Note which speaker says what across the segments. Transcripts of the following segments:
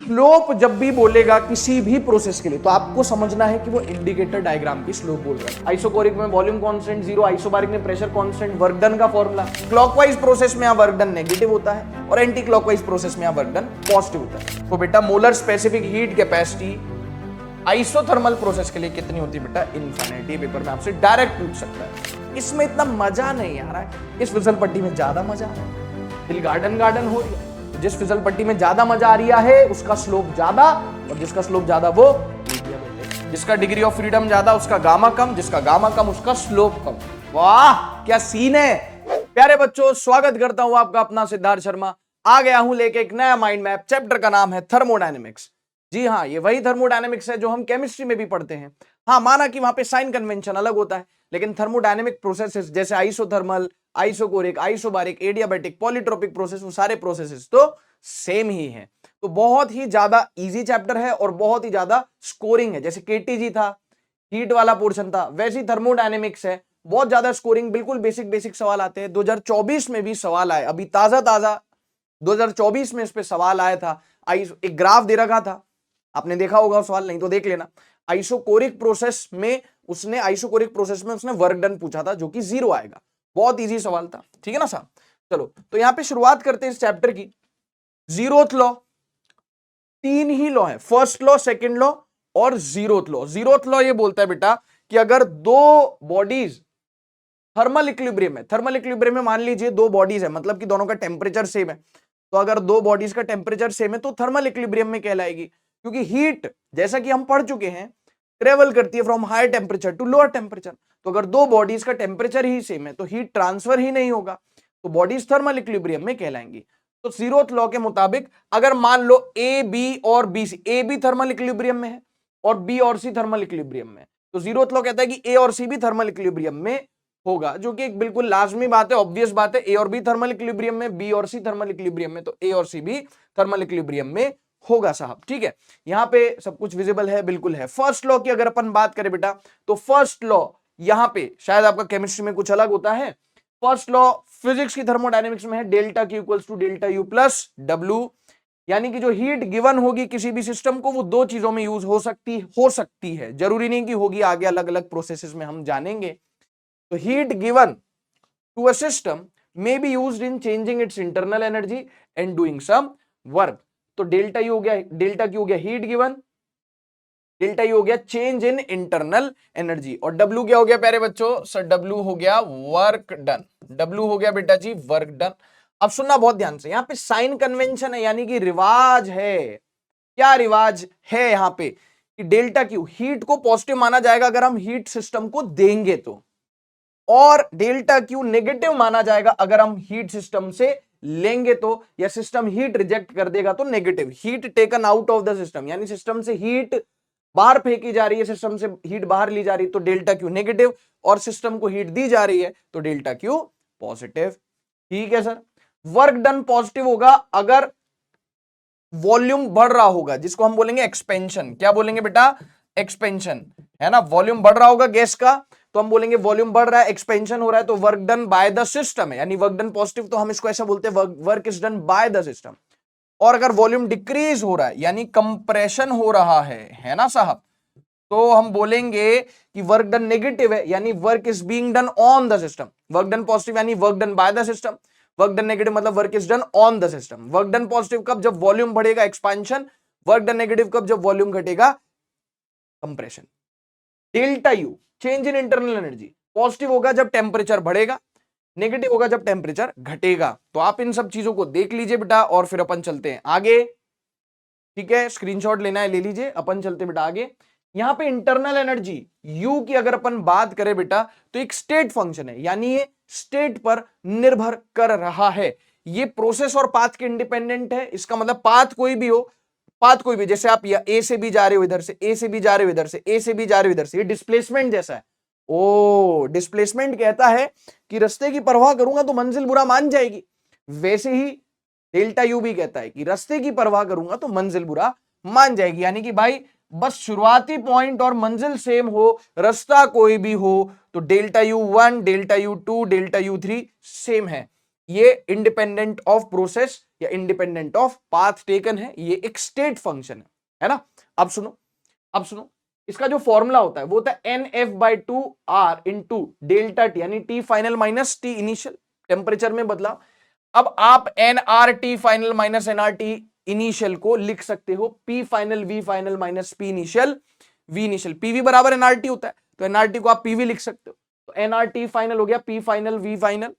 Speaker 1: Slope जब भी बोलेगा किसी भी प्रोसेस के लिए तो आपको समझना है कि वो इंडिकेटर डायग्राम की स्लोप बोल रहा है। आइसोकोरिक में वॉल्यूम कांस्टेंट 0, आइसोबारिक में प्रेशर कांस्टेंट, वर्क डन का फॉर्मूला। क्लॉकवाइज प्रोसेस में यहां वर्क डन नेगेटिव होता है और एंटी क्लॉकवाइज प्रोसेस में यहां वर्क डन पॉजिटिव होता है। तो बेटा molar specific heat capacity isothermal process के लिए कितनी होती है बेटा? इनफिनिटी। पेपर में आपसे डायरेक्ट पूछ सकता है। इसमें इतना मजा नहीं आ रहा है, इस फिसल पट्टी में ज्यादा मजा आ रहा है। दिल गार्डन गार्डन हो रही है। जिस फिसल पट्टी में ज्यादा मजा आ रहा है उसका स्लोप ज्यादा, और जिसका स्लोप ज्यादा वो मीडियम है। जिसका डिग्री ऑफ फ्रीडम ज्यादा उसका गामा कम, जिसका गामा कम उसका स्लोप कम। वाह क्या सीन है। प्यारे बच्चों, स्वागत करता हूं आपका अपना सिद्धार्थ शर्मा। आ गया हूं लेके एक नया माइंड मैप। चैप्टर का नाम है थर्मोडायनेमिक्स। जी हाँ, ये वही थर्मोडायनेमिक्स है जो हम केमिस्ट्री में भी पढ़ते हैं। हाँ, माना कि वहां पे साइन कन्वेंशन अलग होता है, लेकिन थर्मोडायनेमिक प्रोसेसेस जैसे isothermal, isochoric, isobaric, adiabatic, polytropic process, वो सारे प्रोसेसेस तो सेम ही हैं। तो बहुत ही ज्यादा इजी चैप्टर है और बहुत ही ज्यादा स्कोरिंग है। जैसे केटीजी था, हीट वाला पोर्शन था, वैसी थर्मोडायनेमिक्स है, बहुत ज्यादा स्कोरिंग, बिल्कुल बेसिक बेसिक सवाल आते हैं। 2024 में भी सवाल आए, अभी ताजा ताजा 2024 में इस पे सवाल आया था। एक ग्राफ दे रखा था, आपने देखा होगा सवाल, नहीं तो देख लेना। आइसोकोरिक प्रोसेस में उसने वर्क डन पूछा था जो कि 0 आएगा। बहुत इजी सवाल था, ठीक है ना साहब। चलो तो यहां पे शुरुआत करते हैं इस चैप्टर की। जीरोथ लॉ, 3 ही लॉ है, फर्स्ट लॉ, सेकंड लॉ और जीरोथ लॉ। जीरोथ लॉ ये बोलता है बेटा कि अगर दो बॉडीज थर्मल इक्विलिब्रियम है, थर्मल इक्विलिब्रियम में मान लीजिए दो बॉडीज है, मतलब कि दोनों का टेम्परेचर सेम है, तो अगर दो बॉडीज का टेम्परेचर सेम है तो थर्मल इक्विलिब्रियम में कहलाएगी। क्योंकि हीट, जैसा कि हम पढ़ चुके हैं, ट्रेवल करती है from higher temperature to lower temperature. तो अगर दो बॉडीज का टेम्परेचर ही सेम है तो हीट ट्रांसफर ही नहीं होगा, तो बॉडीज थर्मल इक्विलिब्रियम में कहलाएंगी। तो जीरोथ लॉ के मुताबिक अगर मान लो ए बी और B C, A B thermal equilibrium में है और बी और सी थर्मल इक्विलिब्रियम में, तो जीरोथ लॉ कहता है कि ए और सी भी थर्मल इक्विलिब्रियम में होगा, जो कि एक बिल्कुल लाजमी बात है, ऑब्वियस बात है। ए और बी थर्मल इक्विलिब्रियम में, बी और सी थर्मल इक्विलिब्रियम में, तो ए और सी भी थर्मल इक्विलिब्रियम में होगा साहब, ठीक है। यहां पे सब कुछ विजिबल है, बिल्कुल है। फर्स्ट लॉ की अगर अपन बात करें बेटा, तो फर्स्ट लॉ यहां पे शायद आपका केमिस्ट्री में कुछ अलग होता है। फर्स्ट लॉ फिजिक्स की थर्मोडायनेमिक्स में है delta Q equals to delta U plus W, यानी कि जो हीट गिवन होगी किसी भी सिस्टम को वो दो चीजों में यूज हो सकती है, जरूरी नहीं कि होगी, आगे अलग अलग प्रोसेसेस में हम जानेंगे। तो heat given to a system may be used in changing its internal energy and doing some work। तो डेल्टा यू हो गया, डेल्टा क्यू हो गया हीट गिवन, डेल्टा यू हो गया चेंज इन इंटरनल एनर्जी, और डब्ल्यू क्या हो गया प्यारे बच्चों? सर डब्ल्यू हो गया वर्क डन। डब्ल्यू हो गया बेटा जी वर्क डन। अब सुनना बहुत ध्यान से, यहां पे साइन कन्वेंशन है, यानी कि रिवाज है। क्या रिवाज है यहां पे? कि डेल्टा क्यू हीट को पॉजिटिव माना जाएगा अगर हम हीट सिस्टम को देंगे तो, और डेल्टा क्यू नेगेटिव माना जाएगा अगर हम हीट सिस्टम से लेंगे तो, या सिस्टम हीट रिजेक्ट कर देगा तो negative. Heat taken out of the system, यानी सिस्टम से हीट बाहर फेंकी जा रही है, सिस्टम से हीट बाहर ली जा रही है तो डेल्टा क्यू नेगेटिव, और सिस्टम को हीट दी जा रही है तो डेल्टा क्यू पॉजिटिव, ठीक है सर। वर्क डन पॉजिटिव होगा अगर वॉल्यूम बढ़ रहा होगा, जिसको हम बोलेंगे एक्सपेंशन। क्या बोलेंगे बेटा? एक्सपेंशन, है ना। वॉल्यूम बढ़ रहा होगा गैस का तो हम बोलेंगे वॉल्यूम बढ़ रहा है, एक्सपेंशन हो रहा है, तो work done by the system है, यानी वर्क डन पॉजिटिव, तो हम इसको ऐसा बोलते हैं work is done by the system. और अगर वॉल्यूम डिक्रीज हो रहा है यानी कंप्रेशन हो रहा है ना साहब, तो हम बोलेंगे कि वर्क डन नेगेटिव है, यानी work is being done on the system. Work done positive यानी work done by the system, work done negative मतलब work is done on the system. Work done positive कब? जब वॉल्यूम बढ़ेगा, expansion. Work done negative कब? जब volume घटेगा, compression. Delta U change in internal energy positive होगा जब temperature बढ़ेगा, नेगेटिव होगा जब टेम्परेचर घटेगा। तो आप इन सब चीजों को देख लीजिए बेटा, और फिर अपन चलते हैं आगे, ठीक है। स्क्रीनशॉट लेना है ले लीजिए, अपन चलते बेटा आगे। यहां पे इंटरनल एनर्जी यू की अगर अपन बात करें बेटा, तो एक स्टेट फंक्शन है, यानी ये स्टेट पर निर्भर कर रहा है। ये प्रोसेस और पाथ के इंडिपेंडेंट है। इसका मतलब पाथ कोई भी हो, पाथ कोई भी, जैसे आप ए से भी जा रहे हो इधर से, ए से भी जा रहे हो इधर से, ए से भी जा रहे हो इधर से, ये डिस्प्लेसमेंट जैसा है। ओ डिस्प्लेसमेंट कहता है कि रास्ते की परवाह करूंगा तो मंजिल बुरा मान जाएगी, वैसे ही डेल्टा यू भी कहता है कि रास्ते की परवाह करूंगा तो मंजिल बुरा मान जाएगी। यानी कि भाई बस शुरुआती पॉइंट और मंजिल सेम हो, रास्ता कोई भी हो, तो delta U 1, delta U 2, delta U 3 same है। ये इंडिपेंडेंट ऑफ प्रोसेस या इंडिपेंडेंट ऑफ पाथ टेकन है, ये एक स्टेट फंक्शन है ना। अब सुनो, अब सुनो, इसका जो फॉर्मूला होता है वो होता है NF/2R इंटू डेल्टा टी, यानी T final minus T initial, temperature में बदलाव। अब आप NRT final minus NRT initial को लिख सकते हो P final V final minus P initial V initial. PV बराबर NRT होता है, तो NRT को आप PV लिख सकते हो। तो NRT फाइनल हो गया P final V final,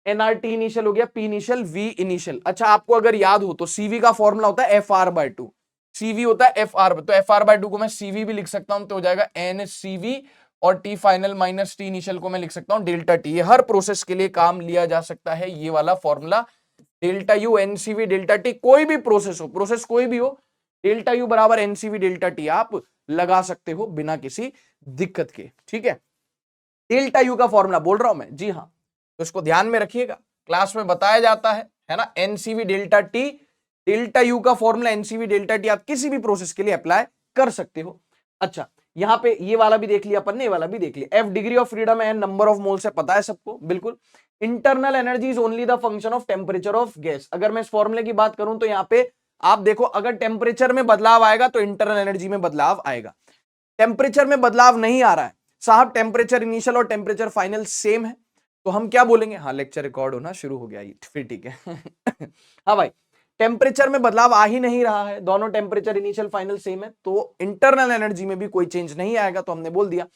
Speaker 1: NRT initial हो गया P इनिशियल V इनिशियल। अच्छा, आपको अगर याद हो तो CV का फॉर्मूला होता है FR/2, CV होता है FR, तो FR/2 को मैं CV भी लिख सकता हूं, तो हो जाएगा NCV, और T final minus T initial को मैं लिख सकता हूं डेल्टा T। ये हर प्रोसेस के लिए काम लिया जा सकता है ये वाला formula, delta U NCV delta T, कोई भी प्रोसेस हो, प्रोसेस कोई भी हो, डेल्टा U बराबर NCV डेल्टा T आप लगा सकते हो बिना किसी दिक्कत के, ठीक है। डेल्टा U का फॉर्मूला बोल रहा हूं मैं, जी हाँ, तो इसको ध्यान में रखिएगा, क्लास में बताया जाता है ना। NCV delta T, delta U का फॉर्मूला NCV डेल्टा T आप किसी भी प्रोसेस के लिए अप्लाई कर सकते हो। अच्छा, यहां पे ये वाला भी देख लिया अपन ने, ये वाला भी देख लिया। F डिग्री ऑफ फ्रीडम है, नंबर ऑफ मोल्स है, पता है सबको, बिल्कुल। Internal energy is only the function of temperature of gas. अगर मैं इस फॉर्मूले की बात करूं तो यहां पे आप देखो, अगर टेम्परेचर में बदलाव आएगा तो इंटरनल एनर्जी में बदलाव आएगा। टेम्परेचर में बदलाव नहीं आ रहा है साहब, टेम्परेचर इनिशियल और टेम्परेचर फाइनल सेम है, तो हम क्या बोलेंगे, हाँ लेक्चर रिकॉर्ड होना शुरू हो गया, फिर ठीक है। हाँ भाई, टेम्परेचर में बदलाव आ ही नहीं रहा है, दोनों टेम्परेचर इनिशियल फाइनल सेम है, तो इंटरनल एनर्जी में भी कोई चेंज नहीं आएगा, तो हमने बोल दिया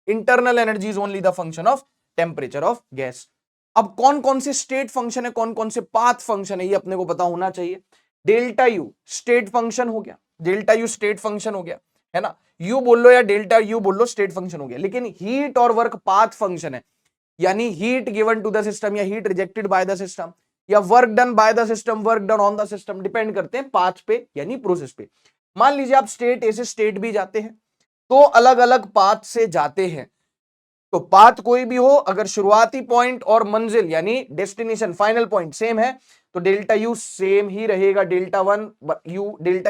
Speaker 1: internal energy is only the function of temperature of gas. अब कौन कौन से स्टेट फंक्शन है, कौन कौन से पाथ फंक्शन है, ये अपने को पता होना चाहिए। डेल्टा यू स्टेट फंक्शन हो गया, डेल्टा यू स्टेट फंक्शन हो गया, है ना। यू बोल लो या डेल्टा यू बोल लो, स्टेट फंक्शन हो गया। लेकिन हीट और वर्क पाथ फंक्शन है, यानी heat given to the system या heat rejected by the system या work done by the system, work done on the system, depend करते हैं पाथ पे यानी प्रोसेस पे। मान लीजिए आप स्टेट ए से स्टेट बी जाते हैं, तो अलग अलग पाथ से जाते हैं, तो पाथ कोई भी हो, अगर शुरुआती पॉइंट और मंजिल यानी डेस्टिनेशन फाइनल पॉइंट सेम है, तो डेल्टा यू सेम ही रहेगा, डेल्टा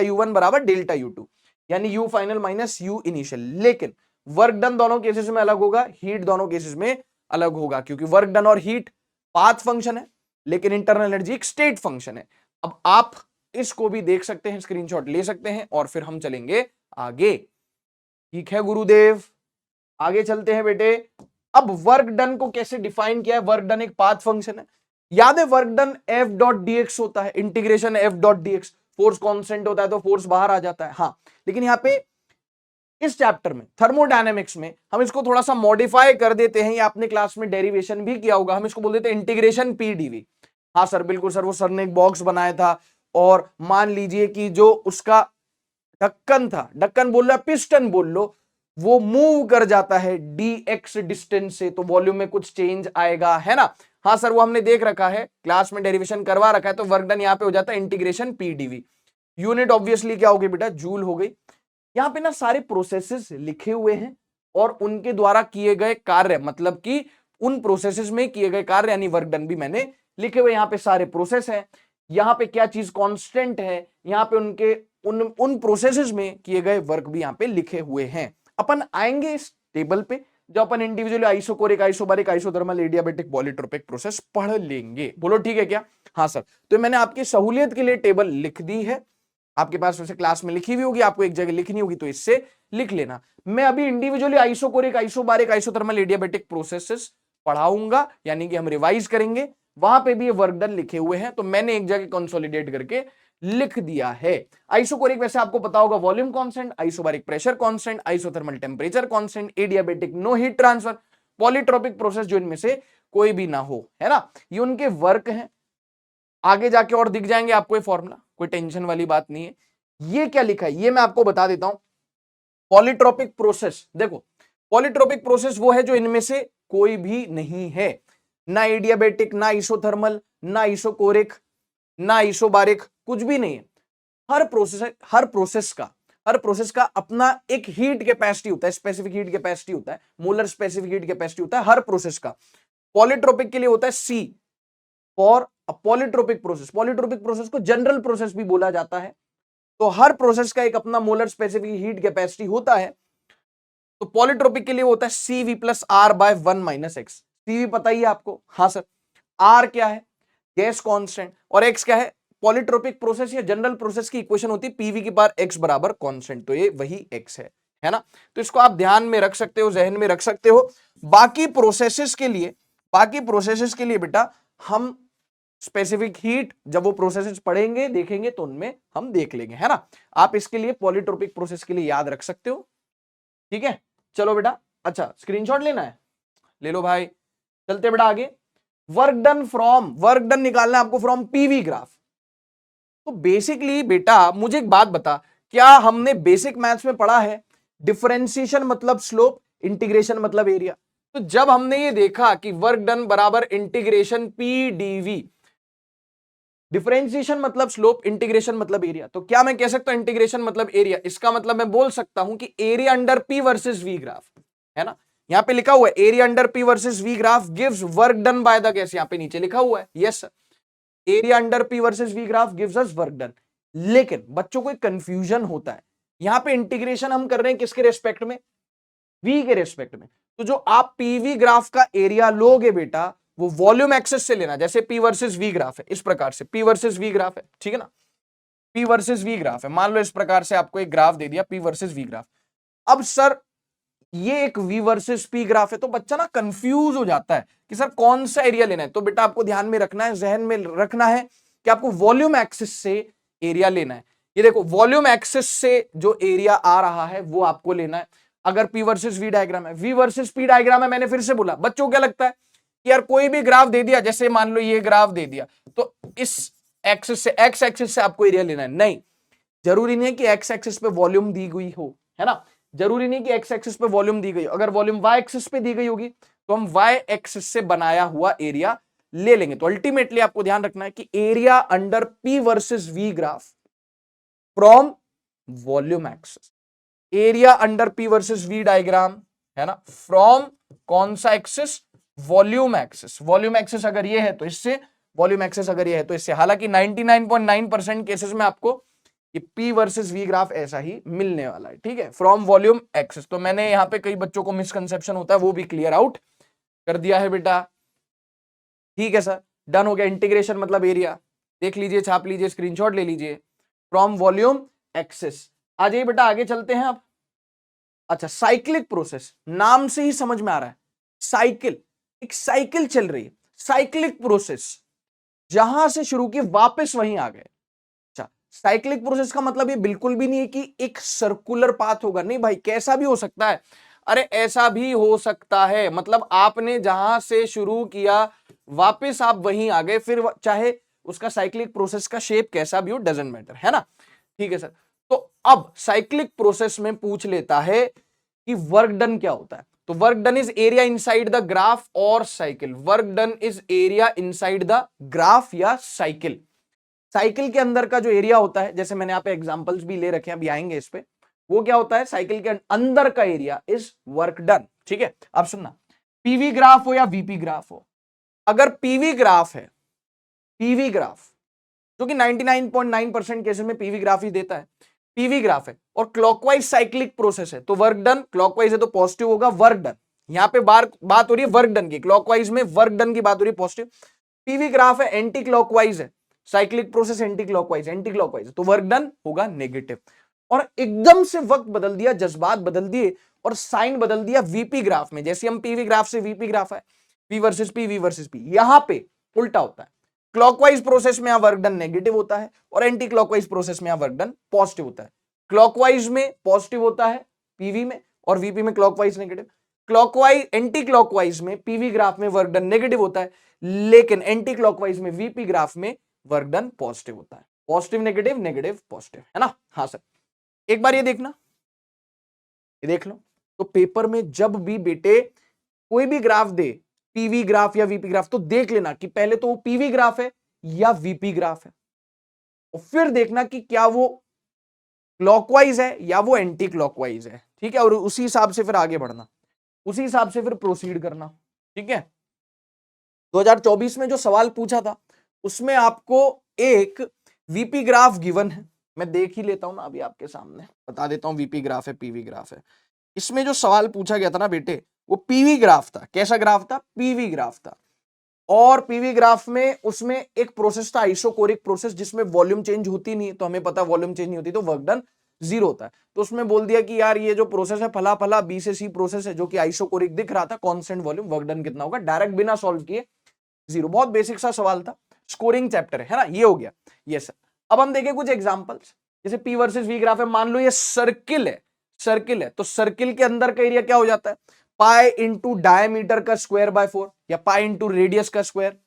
Speaker 1: यू वन बराबर डेल्टा यू टू, यानी you final minus you initial. लेकिन वर्क डन दोनों केसेस में अलग होगा, हीट दोनों केसेस में अलग होगा, क्योंकि वर्क डन और हीट पाथ फंक्शन है, लेकिन इंटरनल एनर्जी एक स्टेट फंक्शन है। अब आप इसको भी देख सकते हैं, स्क्रीनशॉट ले सकते हैं, और फिर हम चलेंगे आगे। ठीक है गुरुदेव, आगे चलते हैं बेटे। अब वर्क डन को कैसे डिफाइन किया है, वर्क डन एक पाथ फंक्शन है, याद है work done F dot DX होता है, integration F dot DX, force constant होता है तो फोर्स बाहर आ जाता है। हाँ, लेकिन यहां पे इस चैप्टर में थर्मोडायनेमिक्स में हम इसको थोड़ा सा मॉडिफाई कर देते हैं, ये आपने क्लास में डेरिवेशन भी किया होगा, हम इसको बोल देते हैं इंटीग्रेशन पीडीवी। हाँ सर, बिल्कुल सर, वो सर ने एक बॉक्स बनाया था, और मान लीजिए कि जो उसका ढक्कन था, ढक्कन बोल लो या पिस्टन बोल लो, वो मूव कर जाता है dx डिस्टेंस से, तो वॉल्यूम में कुछ चेंज आएगा, है ना। हाँ सर, वो हमने देख रखा है, क्लास में डेरिवेशन करवा रखा है, तो वर्क डन यहाँ पे हो जाता है इंटीग्रेशन पीडीवी। यूनिट ऑब्वियसली क्या होगी बेटा, जूल हो गई। यहाँ पे ना सारे प्रोसेसेस लिखे हुए हैं और उनके द्वारा किए गए कार्य, मतलब कि उन प्रोसेसेस में किए गए कार्य यानी वर्क डन भी मैंने लिखे हुए, यहाँ पे सारे प्रोसेस हैं, यहाँ पे क्या चीज कांस्टेंट है, यहाँ पे उनके उन प्रोसेसेस में किए गए वर्क भी यहाँ पे लिखे हुए हैं। अपन आएंगे इस टेबल पे जब अपन individually isochoric, isobaric, isothermal, adiabatic, polytropic process पढ़ लेंगे। बोलो ठीक है क्या। हाँ सर, तो मैंने आपकी सहूलियत के लिए टेबल लिख दी है, आपके पास वैसे क्लास में लिखी हुई होगी, आपको एक जगह लिखनी होगी, तो इससे लिख लेना। मैं अभी individually isochoric, isobaric, isothermal, adiabatic processes पढ़ाऊंगा, यानी कि हम रिवाइज करेंगे, वहां पे भी ये वर्क डन लिखे हुए हैं, तो मैंने एक जगह कंसोलिडेट करके लिख दिया है। आइसोकोरिक वैसे आपको पता होगा volume constant, isobaric pressure constant, isothermal temperature constant, adiabatic no heat transfer, polytropic process जो इनमें से कोई भी ना हो, है ना, ये उनके वर्क हैं। आगे जाके और दिख जाएंगे आपको ये फॉर्मूला, कोई टेंशन वाली बात नहीं है। ये क्या लिखा है ये मैं आपको बता देता हूं। पॉलीट्रोपिक प्रोसेस, देखो पॉलीट्रोपिक प्रोसेस वो है जो इनमें से कोई भी नहीं है, ना एडियाबेटिक, ना आइसोथर्मल, ना आइसोकोरिक, ना आइसोबारिक, कुछ भी नहीं है। हर प्रोसेस का अपना एक हीट कैपेसिटी होता है, स्पेसिफिक हीट कैपेसिटी होता है, मोलर स्पेसिफिक हीट कैपेसिटी होता है हर प्रोसेस का। पॉलीट्रोपिक के लिए होता है C for polytropic process. Polytropic process को जनरल प्रोसेस भी बोला जाता है, तो हर प्रोसेस का एक अपना मोलर स्पेसिफिक हीट कैपेसिटी होता है। तो पॉलीट्रोपिक के लिए होता है CV plus R by 1 minus X. CV पता ही है आपको, हाँ सर। R क्या है, गैस कांस्टेंट, और x क्या है, पॉलीट्रोपिक प्रोसेस या जनरल प्रोसेस की इक्वेशन होती है पीवी की पावर x बराबर कांस्टेंट, तो ये वही x है ना। तो इसको आप ध्यान में रख सकते हो, जहन में रख सकते हो। बाकी प्रोसेसेस के लिए बेटा हम स्पेसिफिक हीट जब वो प्रोसेसेस पढ़ेंगे देखेंगे तो उनमें हम देख लेंगे, है ना। आप इसके लिए पॉलीट्रोपिक प्रोसेस के लिए याद रख सकते हो, ठीक है। चलो बेटा, अच्छा स्क्रीनशॉट लेना है, ले लो भाई। चलते बेटा आगे, वर्क डन निकालना है आपको फ्रॉम पीवी ग्राफ। तो बेसिकली बेटा मुझे एक बात बता, क्या हमने बेसिक मैथ्स में पढ़ा है डिफरेंशिएशन मतलब स्लोप, इंटीग्रेशन मतलब एरिया? तो जब हमने ये देखा कि वर्क डन बराबर इंटीग्रेशन पी डीवी, डिफरेंशिएशन मतलब स्लोप, इंटीग्रेशन मतलब एरिया, तो क्या मैं कह सकता हूं इंटीग्रेशन मतलब एरिया? इसका मतलब मैं बोल सकता हूं कि area under P versus V graph, है ना। यहां पे लिखा हुआ है area under P versus V graph gives work done by the gas, यहां पे नीचे लिखा हुआ है, yes sir, area under P versus V graph gives us work done. लेकिन बच्चों को एक कंफ्यूजन होता है, यहां पे इंटीग्रेशन हम कर रहे हैं किसके रेस्पेक्ट में, वी के रेस्पेक्ट में। तो जो आप पीवी ग्राफ का एरिया लोगे बेटा वो वॉल्यूम एक्सेस से लेना, जैसे पी वर्सेस वी ग्राफ है इस प्रकार से, पी वर्सेस वी ग्राफ है, ठीक है ना, पी वर्सेस वी ग्राफ है, मान लो इस प्रकार से आपको एक ग्राफ दे दिया पी वर्सेस वी ग्राफ। अब सर ये एक वी वर्सेस पी ग्राफ है, तो बच्चा ना कंफ्यूज हो जाता है कि सर कौन सा एरिया लेना है। तो बेटा आपको ध्यान में रखना है, जहन में रखना है कि आपको वॉल्यूम एक्सिस से एरिया लेना है। ये देखो वॉल्यूम एक्सिस से जो एरिया आ रहा है वो आपको लेना है। अगर पी वर्सेस वी डायग्राम है, वी वर्सेस पी डायग्राम है, मैंने फिर से बोला, बच्चों को क्या लगता है कि यार कोई भी ग्राफ दे दिया, जैसे मान लो ये ग्राफ दे दिया, तो इस एक्सिस से, एक्स एक्सिस से आपको एरिया लेना है? नहीं, जरूरी नहीं है कि एक्स एक्सिस पे वॉल्यूम दी गई हो, है ना, जरूरी नहीं कि एक्स एक्सिस पे वॉल्यूम दी गई हो। अगर वॉल्यूम वाई एक्सिस पे दी गई होगी तो हम वाई एक्सिस से बनाया हुआ एरिया ले लेंगे। तो अल्टीमेटली आपको ध्यान रखना है कि area under P versus V graph from volume axis, area under P versus V diagram, है ना, फ्रॉम कौन सा axis, volume axis. Volume axis अगर ये है तो इससे, वॉल्यूम एक्सिस अगर ये है तो इससे। हालांकि 99.9% केसेस में आपको ये P वर्सेस V ग्राफ ऐसा ही मिलने वाला है, ठीक है, फ्रॉम वॉल्यूम एक्सिस। तो मैंने यहाँ पे कई बच्चों को मिसकंसेप्शन होता है वो भी क्लियर आउट कर दिया है बेटा, ठीक है सर, डन हो गया। इंटीग्रेशन मतलब एरिया, देख लीजिए, छाप लीजिए, स्क्रीनशॉट ले लीजिए, फ्रॉम वॉल्यूम एक्सिस। आ जाइए बेटा आगे चलते हैं आप। अच्छा, साइक्लिक प्रोसेस, नाम से ही समझ में आ रहा है, साइकिल, एक साइकिल चल रही है, साइक्लिक प्रोसेस, जहां से शुरू की वापस वहीं आ गए। अच्छा, साइक्लिक प्रोसेस का मतलब ये बिल्कुल भी नहीं है कि एक सर्कुलर पाथ होगा, नहीं भाई, कैसा भी हो सकता है। अरे ऐसा भी हो सकता है, मतलब आपने जहां से शुरू किया वापस आप वहीं आ गए, फिर चाहे उसका साइक्लिक प्रोसेस का शेप कैसा भी हो, डजंट मैटर, है ना, ठीक है सर। तो अब साइक्लिक प्रोसेस में पूछ लेता है कि वर्क डन क्या होता है। तो work done is area inside the graph और cycle, work done is area inside the graph या साइकिल। साइकिल के अंदर का जो एरिया होता है, जैसे मैंने यहाँ पे एग्जांपल्स भी ले रखे हैं, अभी आएंगे इस पे, वो क्या होता है, साइकिल के अंदर का एरिया इज वर्क डन, ठीक है। अब सुनना, पीवी ग्राफ हो या वीपी ग्राफ हो, अगर पीवी ग्राफ है, पीवी ग्राफ जो कि 99.9% केसेस में पीवी ग्राफ ही देता है, पीवी ग्राफ है और क्लॉकवाइज साइक्लिक प्रोसेस है, तो वर्क डन, क्लॉकवाइज है तो पॉजिटिव होगा, वर्क डन। यहां पे बात हो रही है वर्क डन की, क्लॉकवाइज में वर्क डन की बात हो रही है पॉजिटिव। पीवी ग्राफ है, एंटी क्लॉकवाइज है, साइक्लिक प्रोसेस एंटी क्लॉकवाइज तो वर्क डन होगा नेगेटिव। और एकदम से वक्त बदल दिया, जज्बात बदल दिए और साइन बदल दिया वीपी ग्राफ में, जैसे हम पीवी ग्राफ से वीपी ग्राफ है, P versus P, V versus P, यहां पे उल्टा होता है। क्लॉकवाइज प्रोसेस में यहां वर्क डन नेगेटिव होता है और एंटी क्लॉकवाइज प्रोसेस में यहां वर्क डन पॉजिटिव होता है। क्लॉकवाइज में पॉजिटिव होता है पीवी में और वीपी में clockwise negative. Clockwise anti clockwise में पीवी ग्राफ में वर्क डन नेगेटिव होता है, लेकिन एंटी क्लॉकवाइज में वीपी ग्राफ में वर्क डन पॉजिटिव होता है। पॉजिटिव नेगेटिव, नेगेटिव पॉजिटिव, है ना। हाँ सर, एक बार ये देखना, ये देख लो। तो पेपर में जब भी बेटे कोई भी ग्राफ दे, पीवी ग्राफ या वीपी ग्राफ, तो देख लेना कि पहले तो वो पीवी ग्राफ है या वीपी ग्राफ है, और फिर देखना कि क्या वो क्लॉकवाइज है या वो एंटी क्लॉकवाइज है, ठीक है, और उसी हिसाब से फिर आगे बढ़ना, उसी हिसाब से फिर प्रोसीड करना, ठीक है। 2024 में जो सवाल पूछा था उसमें आपको एक वीपी ग्राफ गिवन है, मैं देख ही लेता हूं ना, अभी आपके सामने बता देता हूं, वीपी ग्राफ है, पीवी ग्राफ है। इसमें जो सवाल पूछा गया था ना बेटे, वो पीवी ग्राफ था। कैसा ग्राफ था? पीवी ग्राफ था। और पीवी ग्राफ में उसमें एक प्रोसेस था आइसोकोरिक प्रोसेस, जिसमें वॉल्यूम चेंज होती नहीं, तो हमें पता वॉल्यूम चेंज नहीं होती तो वर्क डन जीरो होता है। तो उसमें बोल दिया कि यार ये जो प्रोसेस है फला फला बी से सी प्रोसेस है, जो कि आइसोकोरिक दिख रहा था, कांस्टेंट वॉल्यूम, वर्क डन कितना होगा, डायरेक्ट बिना सॉल्व किए जीरो। बहुत बेसिक सा सवाल था, स्कोरिंग चैप्टर है ना, ये हो गया। ये सर अब हम देखें कुछ एग्जांपल्स, जैसे पी वर्सेस वी ग्राफ है, मान लो ये सर्किल है, सर्किल है तो सर्किल के अंदर का एरिया क्या हो जाता है, पाई इंटू डायमीटर का स्क्वायर बाय 4, या पाई इंटू रेडियस का स्क्वायर,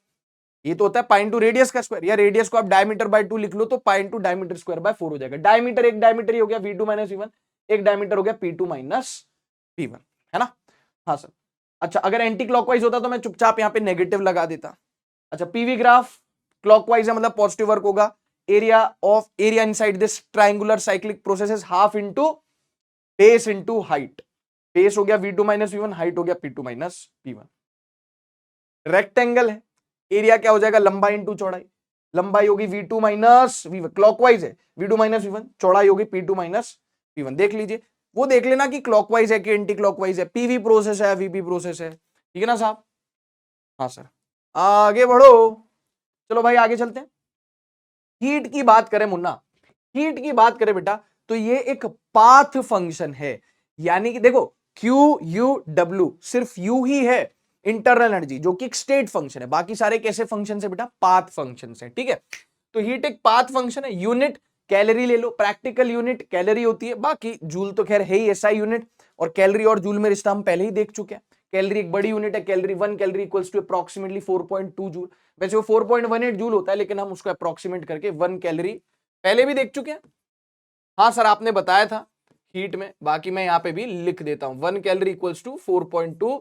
Speaker 1: ये तो होता है पाई इंटू रेडियस का स्क्वायर, या रेडियस को आप डायमीटर बाय 2 लिख लो तो pi into diameter square by 4 हो जाएगा। डायमीटर एक डायमीटर ही हो गया v2 माइनस v1, एक डायमीटर हो गया p2 माइनस p1, है ना। हाँ सर। अच्छा अगर एंटी क्लॉकवाइज होता तो मैं चुपचाप यहाँ पे नेगेटिव लगा देता। अच्छा पीवी ग्राफ क्लॉकवाइज है मतलब पॉजिटिव वर्क होगा, area inside this triangular cyclic process is half into base into height, base हो गया v2 माइनस v1, हाइट हो गया p2 माइनस p1। रेक्टेंगल है, एरिया क्या हो जाएगा, लंबाई इंटू चौड़ाई, लंबाई होगी v2 माइनस v1, क्लॉकवाइज है v2 माइनस v1, चौड़ाई होगी p2 माइनस p1। देख लीजिए, वो देख लेना कि क्लॉकवाइज है कि एंटी क्लॉकवाइज है, पीवी प्रोसेस है वीपी प्रोसेस है, ठीक है ना साहब। हाँ सर आगे बढ़ो, चलो भाई आगे चलते हैं। हीट की बात करें मुन्ना, हीट की बात करें बेटा, तो ये एक पाथ फंक्शन है, यानी कि देखो क्यू यू डब्ल्यू सिर्फ यू ही है इंटरनल एनर्जी, जो कि एक स्टेट फंक्शन है, बाकी सारे कैसे फंक्शन है बेटा, पाथ फंक्शन है, ठीक है। तो हीट एक पाथ फंक्शन है, यूनिट कैलोरी ले लो, प्रैक्टिकल यूनिट कैलोरी होती है, बाकी जूल तो खैर है ही एसआई यूनिट, और कैलोरी और जूल में रिश्ता हम पहले ही देख चुके हैं। कैलोरी एक बड़ी यूनिट है, calorie 1 calorie equals to approximately 4.2 joule, वैसे वो 4.18 जूल होता है, लेकिन हम उसको अप्रॉक्सीमेट करके 1 कैलोरी पहले भी देख चुके हैं। हाँ सर आपने बताया था हीट में, बाकी मैं यहाँ पे भी लिख देता हूं, 1 कैलोरी इक्वल्स टू 4.2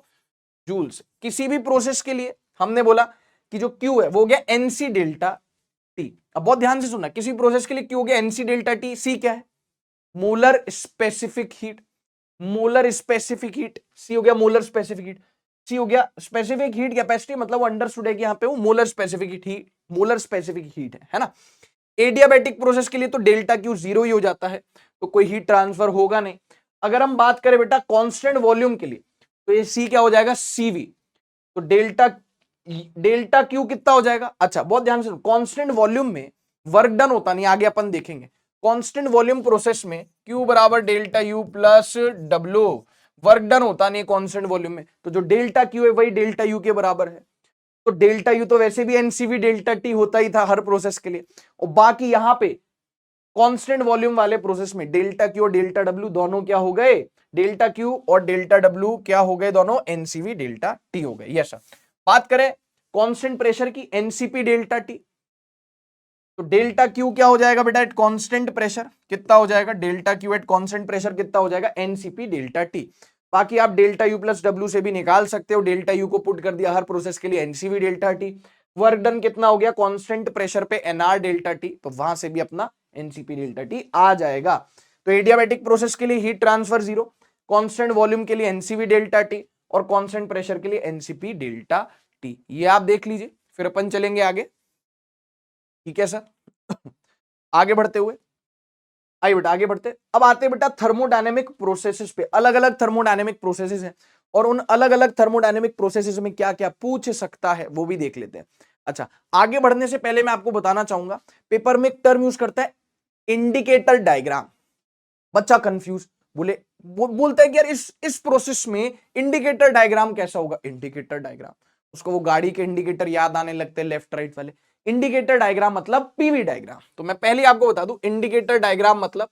Speaker 1: जूल्स। किसी भी प्रोसेस के लिए हमने बोला कि जो Q है वो हो गया एनसी डेल्टा टी। अब बहुत ध्यान से सुनना, किसी प्रोसेस के लिए Q हो गया एनसी डेल्टा टी, सी क्या है, molar specific heat, molar specific heat, C हो गया मोलर स्पेसिफिक हीट, सी हो गया स्पेसिफिक हीट कैपेसिटी, मतलब वो अंडरस्टूड है कि यहां पे वो molar specific heat, molar specific heat है ना। एडियाबैटिक प्रोसेस के लिए तो डेल्टा क्यू जीरो ही हो जाता है, तो कोई हीट ट्रांसफर होगा नहीं। अगर हम बात करें बेटा कांस्टेंट वॉल्यूम के लिए, तो ये सी क्या हो जाएगा, सीवी, तो डेल्टा डेल्टा क्यू कितना हो जाएगा। अच्छा बहुत ध्यान से, कांस्टेंट वॉल्यूम में वर्क डन होता नहीं, आगे अपन देखेंगे। कांस्टेंट वॉल्यूम प्रोसेस में Q बराबर delta U plus W, work done होता नहीं कांस्टेंट वॉल्यूम में, तो जो डेल्टा क्यू है वही डेल्टा यू के बराबर है। तो डेल्टा यू तो वैसे भी एनसीवी डेल्टा टी होता ही था हर प्रोसेस के लिए, और बाकी यहां पे कांस्टेंट वॉल्यूम वाले प्रोसेस में डेल्टा क्यू और डेल्टा डब्ल्यू दोनों क्या हो गए, डेल्टा क्यू और डेल्टा डब्ल्यू क्या हो गए, दोनों एनसीवी डेल्टा टी हो गए। Yes sir. बात करें कांस्टेंट प्रेशर की, एनसीपी डेल्टा टी, तो डेल्टा क्यू क्या हो जाएगा बेटा एट कांस्टेंट प्रेशर, कितना हो जाएगा, delta Q at constant pressure कितना हो जाएगा, एनसीपी डेल्टा टी। बाकी आप डेल्टा यू प्लस डब्ल्यू से भी निकाल सकते हो, डेल्टा यू को पुट कर दिया हर प्रोसेस के लिए NCV delta T, work done कितना हो गया कांस्टेंट प्रेशर पे एनआर डेल्टा टी, तो वहां से भी अपना एनसीपी डेल्टा टी आ जाएगा। तो एडियाबैटिक प्रोसेस के लिए heat transfer zero, constant volume के लिए एनसीवी डेल्टा टी, और कांस्टेंट प्रेशर के लिए एनसीपी डेल्टा टी। ये आप देख लीजिए, फिर अपन चलेंगे आगे, ठीक है सर। आगे बढ़ते हुए, आइए बेटा आगे बढ़ते, अब आते हैं बेटा थर्मोडायनेमिक प्रोसेसेस पे। अलग अलग थर्मोडायनेमिक प्रोसेसेस हैं, और उन अलग अलग थर्मोडायनेमिक प्रोसेसेस में क्या क्या पूछ सकता है वो भी देख लेते हैं। अच्छा आगे बढ़ने से पहले मैं आपको बताना चाहूंगा, पेपर में एक टर्म यूज करता है इंडिकेटर डायग्राम। बच्चा कंफ्यूज बोलता है कि यार इस प्रोसेस में इंडिकेटर डायग्राम कैसा होगा, इंडिकेटर डायग्राम, उसको वो गाड़ी के इंडिकेटर याद आने लगते हैं लेफ्ट राइट वाले। इंडिकेटर डायग्राम मतलब पीवी डायग्राम, तो मैं पहले आपको बता दूं इंडिकेटर डायग्राम मतलब,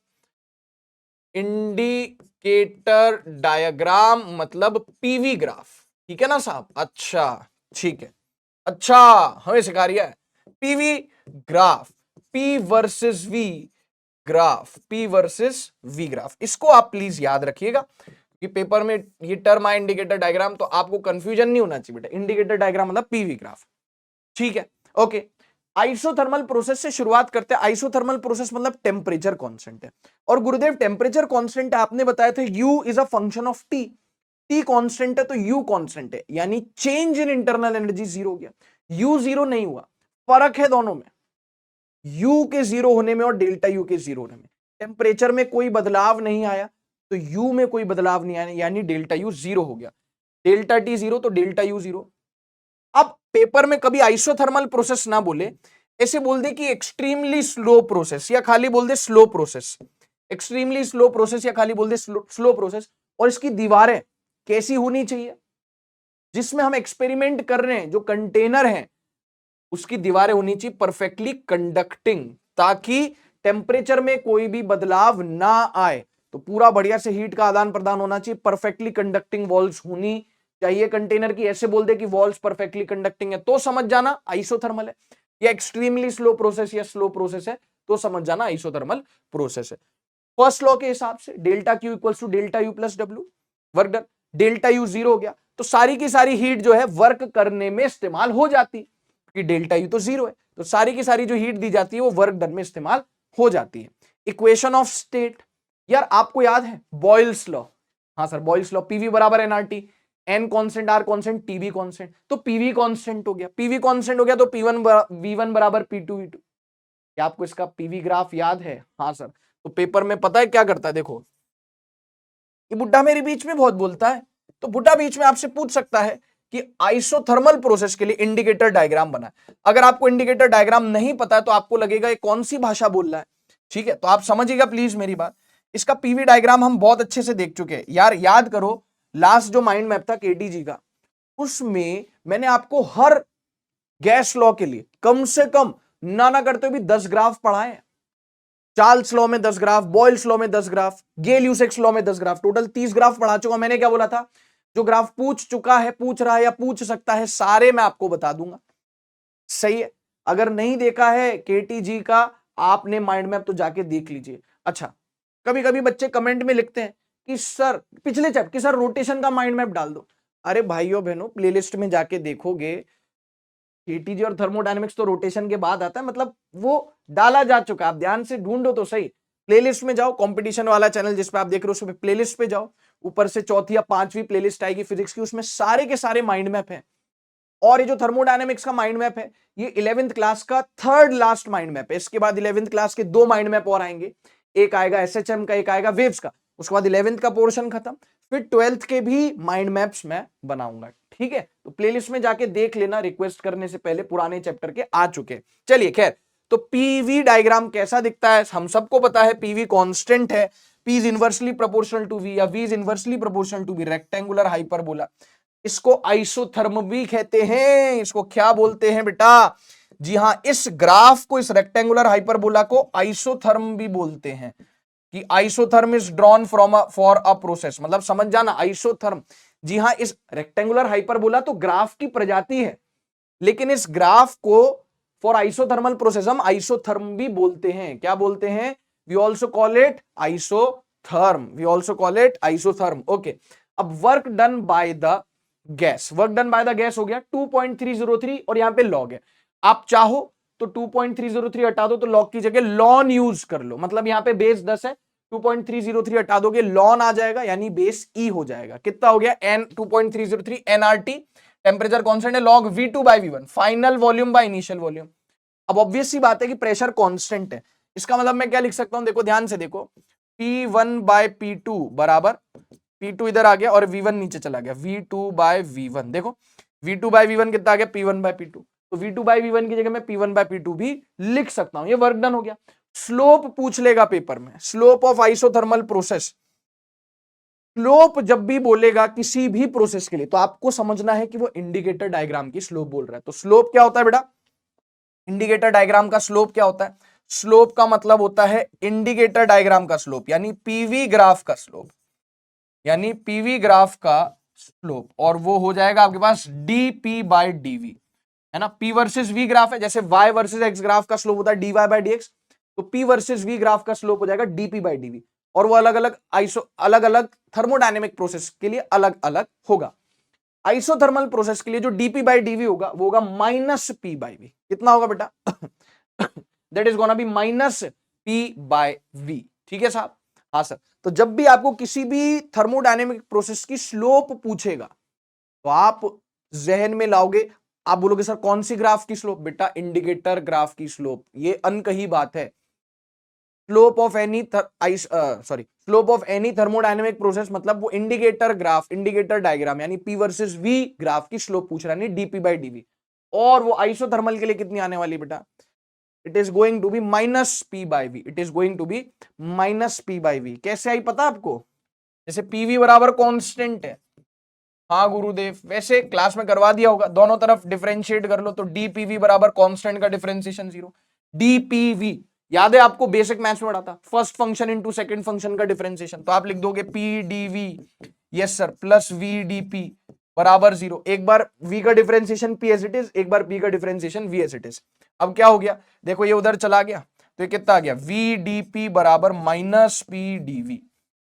Speaker 1: इंडिकेटर डायग्राम मतलब पीवी ग्राफ, ठीक है ना साहब। अच्छा ठीक है, अच्छा हमें सिखा रही है PV graph, P versus V graph, P versus V graph, इसको आप प्लीज याद रखिएगा कि पेपर में ये टर्म आए इंडिकेटर डायग्राम, तो आपको कंफ्यूजन नहीं होना चाहिए बेटा। इंडिकेटर डायग्राम मतलब पीवी ग्राफ, ठीक है ओके। आइसोथर्मल प्रोसेस से शुरुआत करते हैं। आइसोथर्मल प्रोसेस मतलब टेम्परेचर कांस्टेंट है, और गुरुदेव टेम्परेचर कांस्टेंट है, आपने बताया था U is a function of T, T constant है तो U कांस्टेंट है, यानी change in internal energy zero हो गया। U जीरो नहीं हुआ, फर्क है दोनों में, U के जीरो होने में और डेल्टा U के जीरो होने में। टेम्परेचर में कोई बदलाव नहीं आया तो U में कोई बदलाव नहीं आया, यानी डेल्टा U जीरो हो गया। डेल्टा T जीरो तो डेल्टा U जीरो, अब पेपर में कभी आइसोथर्मल प्रोसेस ना बोले, ऐसे बोल दे कि एक्सट्रीमली स्लो प्रोसेस, या खाली बोल दे slow process, extremely slow process या खाली बोल दे स्लो प्रोसेस। और इसकी दीवारें कैसी होनी चाहिए, जिसमें हम एक्सपेरिमेंट कर रहे हैं, जो कंटेनर है उसकी दीवारें होनी चाहिए परफेक्टली कंडक्टिंग, ताकि टेम्परेचर में कोई भी बदलाव ना आए। तो पूरा बढ़िया से हीट का आदान प्रदान होना चाहिए, परफेक्टली कंडक्टिंग वॉल्स होनी चाहिए कंटेनर की। ऐसे बोल दे कि वॉल्स परफेक्टली कंडक्टिंग है तो समझ जाना आइसोथर्मल है, या एक्सट्रीमली स्लो प्रोसेस या स्लो प्रोसेस है तो समझ जाना आइसोथर्मल प्रोसेस है। फर्स्ट लॉ के हिसाब से delta Q equals to delta U plus W, work done. Delta U zero हो गया तो सारी की सारी हीट जो है वर्क करने में इस्तेमाल हो जाती, कि डेल्टा यू तो जीरो है, तो सारी की सारी जो हीट दी जाती है वो वर्क डन में इस्तेमाल हो जाती है। इक्वेशन ऑफ स्टेट, यार आपको याद है बॉयल्स लॉ? हाँ सर, बॉयल्स लॉ, पीवी बराबर NRT, N constant R constant TB constant, तो पीवी कांस्टेंट हो गया, पीवी कांस्टेंट हो गया तो पी1 वी1 बराबर पी2 वी2। क्या आपको इसका पीवी ग्राफ याद है? हाँ सर। तो पेपर में पता है क्या करता है, देखो ये बुड्ढा मेरे बीच में बहुत बोलता है, तो बुड्ढा बीच में आपसे पूछ सकता है कि आइसोथर्मल प्रोसेस के लिए इंडिकेटर डायग्राम बना है। अगर आपको इंडिकेटर डायग्राम नहीं पता है तो आपको लगेगा ये कौन सी भाषा बोल रहा है, ठीक है, तो आप समझिएगा प्लीज मेरी बात। इसका पीवी डायग्राम हम बहुत अच्छे से देख चुके हैं यार, याद करो लास्ट जो माइंड मैप था केटीजी का, उसमें मैंने आपको हर गैस लॉ के लिए कम से कम ना करते हुए भी 10 ग्राफ पढ़ाए हैं। चार्ल्स लॉ में 10 ग्राफ, बॉयल्स लॉ में 10 ग्राफ, गेल यूसेक्स लॉ में 10 ग्राफ, टोटल 30 ग्राफ पढ़ा चुका। मैंने क्या बोला था, जो ग्राफ पूछ चुका है, पूछ रहा है या पूछ सकता है, सारे मैं आपको बता दूंगा। सही है, अगर नहीं देखा है केटीजी का आपने माइंड मैप तो जाके देख लीजिए। अच्छा, कभी कभी बच्चे कमेंट में लिखते हैं कि सर पिछले चैप्टर की सर रोटेशन का माइंड मैप डाल दो। अरे भाइयों बहनों, प्लेलिस्ट में जाके देखोगे केटीजी और थर्मोडायनेमिक्स तो रोटेशन के बाद आता है, मतलब वो डाला जा चुका है, आप ध्यान से ढूंढो तो सही। प्लेलिस्ट में जाओ, कंपटीशन वाला चैनल जिस पे आप देख रहे हो उसमें प्लेलिस्ट पे जाओ, ऊपर से चौथी या पांचवी प्लेलिस्ट आएगी फिजिक्स की, उसमें सारे के सारे माइंड मैप है। और ये जो थर्मोडायनेमिक्स का माइंड मैप है ये 11th क्लास का थर्ड लास्ट माइंड मैप है। इसके बाद 11th क्लास के 2 माइंड मैप और आएंगे, एक आएगा एसएचएम का, एक आएगा वेव्स का, उसके बाद 11th का पोर्शन खत्म, फिर 12th के भी माइंड मैप्स मैं बनाऊंगा, ठीक है। तो प्लेलिस्ट में जाके देख लेना, रिक्वेस्ट करने से पहले पुराने चैप्टर के आ चुके। चलिए खैर, तो पीवी डायग्राम कैसा दिखता है हम सबको पता है, पीवी कांस्टेंट है, P is inversely proportional to V या V is inversely proportional to V, rectangular hyperbola. इसको आइसोथर्म भी कहते हैं। इसको क्या बोलते हैं बेटा? जी हां, इस ग्राफ को, इस रेक्टेंगुलर हाइपरबोला को आइसोथर्म भी बोलते हैं, कि isotherm is drawn from for a process, मतलब समझ जाना आइसोथर्म। जी हां, इस रेक्टेंगुलर हाइपरबोला तो ग्राफ की प्रजाति है, लेकिन इस ग्राफ को फॉर आइसोथर्मल प्रोसेस हम आइसोथर्म भी बोलते हैं। क्या बोलते हैं? We also call it isotherm, we also call it isotherm. Okay, अब work done by the gas, work done by the gas हो गया 2.303, और यहां पे लॉग है। आप चाहो तो 2.303 हटा दो तो लॉग की जगह लॉन यूज कर लो, मतलब यहां पे बेस 10 है, 2.303 हटा दोगे लॉन आ जाएगा, यानी बेस ई हो जाएगा। कितना हो गया? एन 2.303 एनआरटी, टेम्परेचर कांस्टेंट है, log V2 by V1, final volume by initial volume. अब ऑब्वियस सी बात है कि प्रेशर कांस्टेंट है, इसका मतलब मैं क्या लिख सकता हूं, देखो ध्यान से देखो, P1 बाय P2 बराबर, P2 इधर आ गया और V1 नीचे चला गया, V2 बाय V1। देखो V2 बाय V1 कितना आ गया? P1 bye P2। तो V2 बाय V1 की जगह मैं P1 बाय P2 भी लिख सकता हूं। ये वर्क डन हो गया। स्लोप पूछ लेगा पेपर में, slope of isothermal process. Slope जब भी बोलेगा किसी भी प्रोसेस के लिए तो आपको समझना है कि वो इंडिकेटर डायग्राम की स्लोप बोल रहा है। तो स्लोप क्या होता है बेटा? इंडिकेटर डायग्राम का स्लोप क्या होता है? स्लोप का मतलब होता है इंडिकेटर डायग्राम का स्लोप, यानी पीवी ग्राफ का स्लोप, यानी पीवी ग्राफ का स्लोप, और वो हो जाएगा आपके पास डीपी बाय डीवी, है ना। पी वर्सेस वी ग्राफ है, जैसे वाई वर्सेस एक्स ग्राफ का स्लोप होता है D Y by D X, तो पी वर्सेस वी ग्राफ का स्लोप हो जाएगा डीपी बाई डीवी, और वो अलग अलग थर्मोडायनेमिक प्रोसेस के लिए अलग अलग होगा। आइसोथर्मल प्रोसेस के लिए जो डीपी बाई डीवी होगा वो होगा माइनस पी बाई वी। कितना होगा बेटा? That is gonna be minus P by V, ठीक है साहब? हाँ सर। तो जब भी आपको किसी भी थर्मोडायनेमिक प्रोसेस की स्लोप पूछेगा तो आप जहन में लाओगे, आप बोलोगे सर कौन सी ग्राफ की स्लोप? बेटा इंडिकेटर ग्राफ की स्लोप, ये अनकही बात है। Slope of any slope of any thermodynamic process, मतलब वो इंडिकेटर ग्राफ, इंडिकेटर डायग्राम यानी पी वर्सेस वी ग्राफ की स्लोप पूछ रहा है, डीपी बाई डीवी। और वो आइसोथर्मल के लिए कितनी आने वाली बेटा, it is going to be minus P by V, it is going to be minus P by V. कैसे आई पता आपको, जैसे पीवी बराबर कांस्टेंट है, हाँ गुरुदेव, वैसे क्लास में करवा दिया होगा, दोनों तरफ डिफरेंशिएट कर लो तो डीपीवी बराबर कांस्टेंट का डिफरेंशिएशन 0। डीपीवी याद है आपको, बेसिक मैथ्स में पढ़ा था, first function into second function का डिफरेंशिएशन, तो आप लिख दोगे P DV, yes sir, plus V DP बराबर 0। एक बार v का differentiation p as it is, एक बार p का differentiation v as it is. अब क्या हो गया, देखो ये उधर चला गया तो ये कितना आ गया, v dp बराबर माइनस p dv।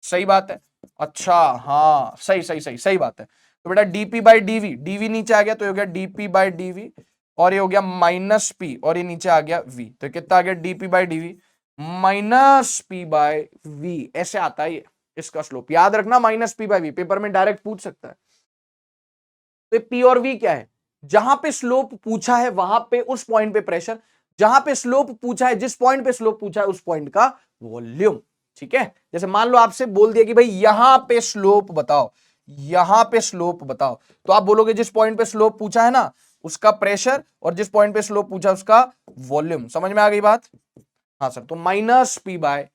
Speaker 1: सही बात है, अच्छा हाँ सही सही सही सही बात है। तो बेटा dp बाई dv, dv नीचे आ गया तो ये हो गया dp बाई dv, और ये हो गया माइनस p, और ये नीचे आ गया v, तो कितना आ गया dp by dv minus p by v। ऐसे आता है ये इसका स्लोप, याद रखना minus p by v, paper में डायरेक्ट पूछ सकता है। तो P और V क्या है, जहां पे स्लोप पूछा है वहां पे उस पॉइंट पे प्रेशर, जहां पे स्लोप पूछा है, जिस पॉइंट पे स्लोप पूछा है उस पॉइंट का वॉल्यूम। ठीक है, जैसे मान लो आपसे बोल दिया कि भाई यहां पे स्लोप बताओ, यहां पे स्लोप बताओ, तो आप बोलोगे जिस पॉइंट पे स्लोप पूछा है ना उसका प्रेशर, और जिस पॉइंट पे स्लोप पूछा उसका वॉल्यूम। समझ में आ गई बात, हाँ सर, तो माइनस पी बाय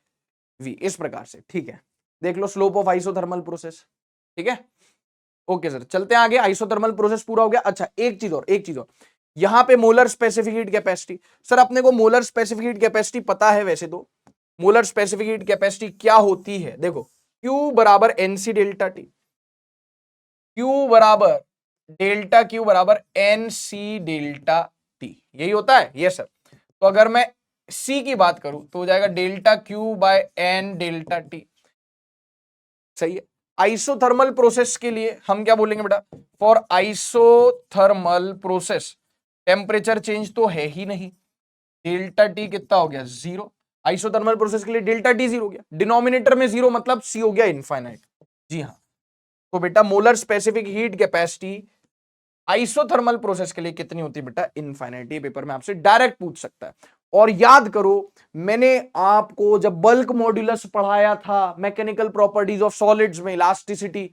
Speaker 1: वी इस प्रकार से। ठीक है, देख लो स्लोप ऑफ आइसोथर्मल प्रोसेस। ठीक है, ओके सर, चलते हैं आगे, आइसोथर्मल प्रोसेस पूरा हो गया। अच्छा एक चीज और, यहां पे molar specific heat capacity, sir अपने को मोलर स्पेसिफिक हीट कैपेसिटी पता है वैसे तो, मोलर स्पेसिफिक हीट कैपेसिटी क्या होती है, देखो Q बराबर एनसी डेल्टा टी, Q बराबर डेल्टा Q बराबर एनसी डेल्टा टी, यही होता है ये सर। तो अगर मैं C की बात करूं तो हो जाएगा delta Q by N delta T. सही है, आइसोथर्मल प्रोसेस के लिए हम क्या बोलेंगे बेटा, for isothermal process temperature change तो है ही नहीं, डेल्टा टी कितना हो गया 0। आइसोथर्मल प्रोसेस के लिए डेल्टा टी 0 हो गया, डिनोमिनेटर में 0 मतलब सी हो गया इनफाइनाइट। जी हाँ, तो बेटा molar specific heat capacity isothermal process के लिए कितनी होती है बेटा, इनफाइनाइट। ये पेपर में आपसे डायरेक्ट पूछ सकता है। और याद करो, मैंने आपको जब बल्क मॉड्यूलस पढ़ाया था मैकेनिकल प्रॉपर्टीज ऑफ सॉलिड्स में, इलास्टिसिटी,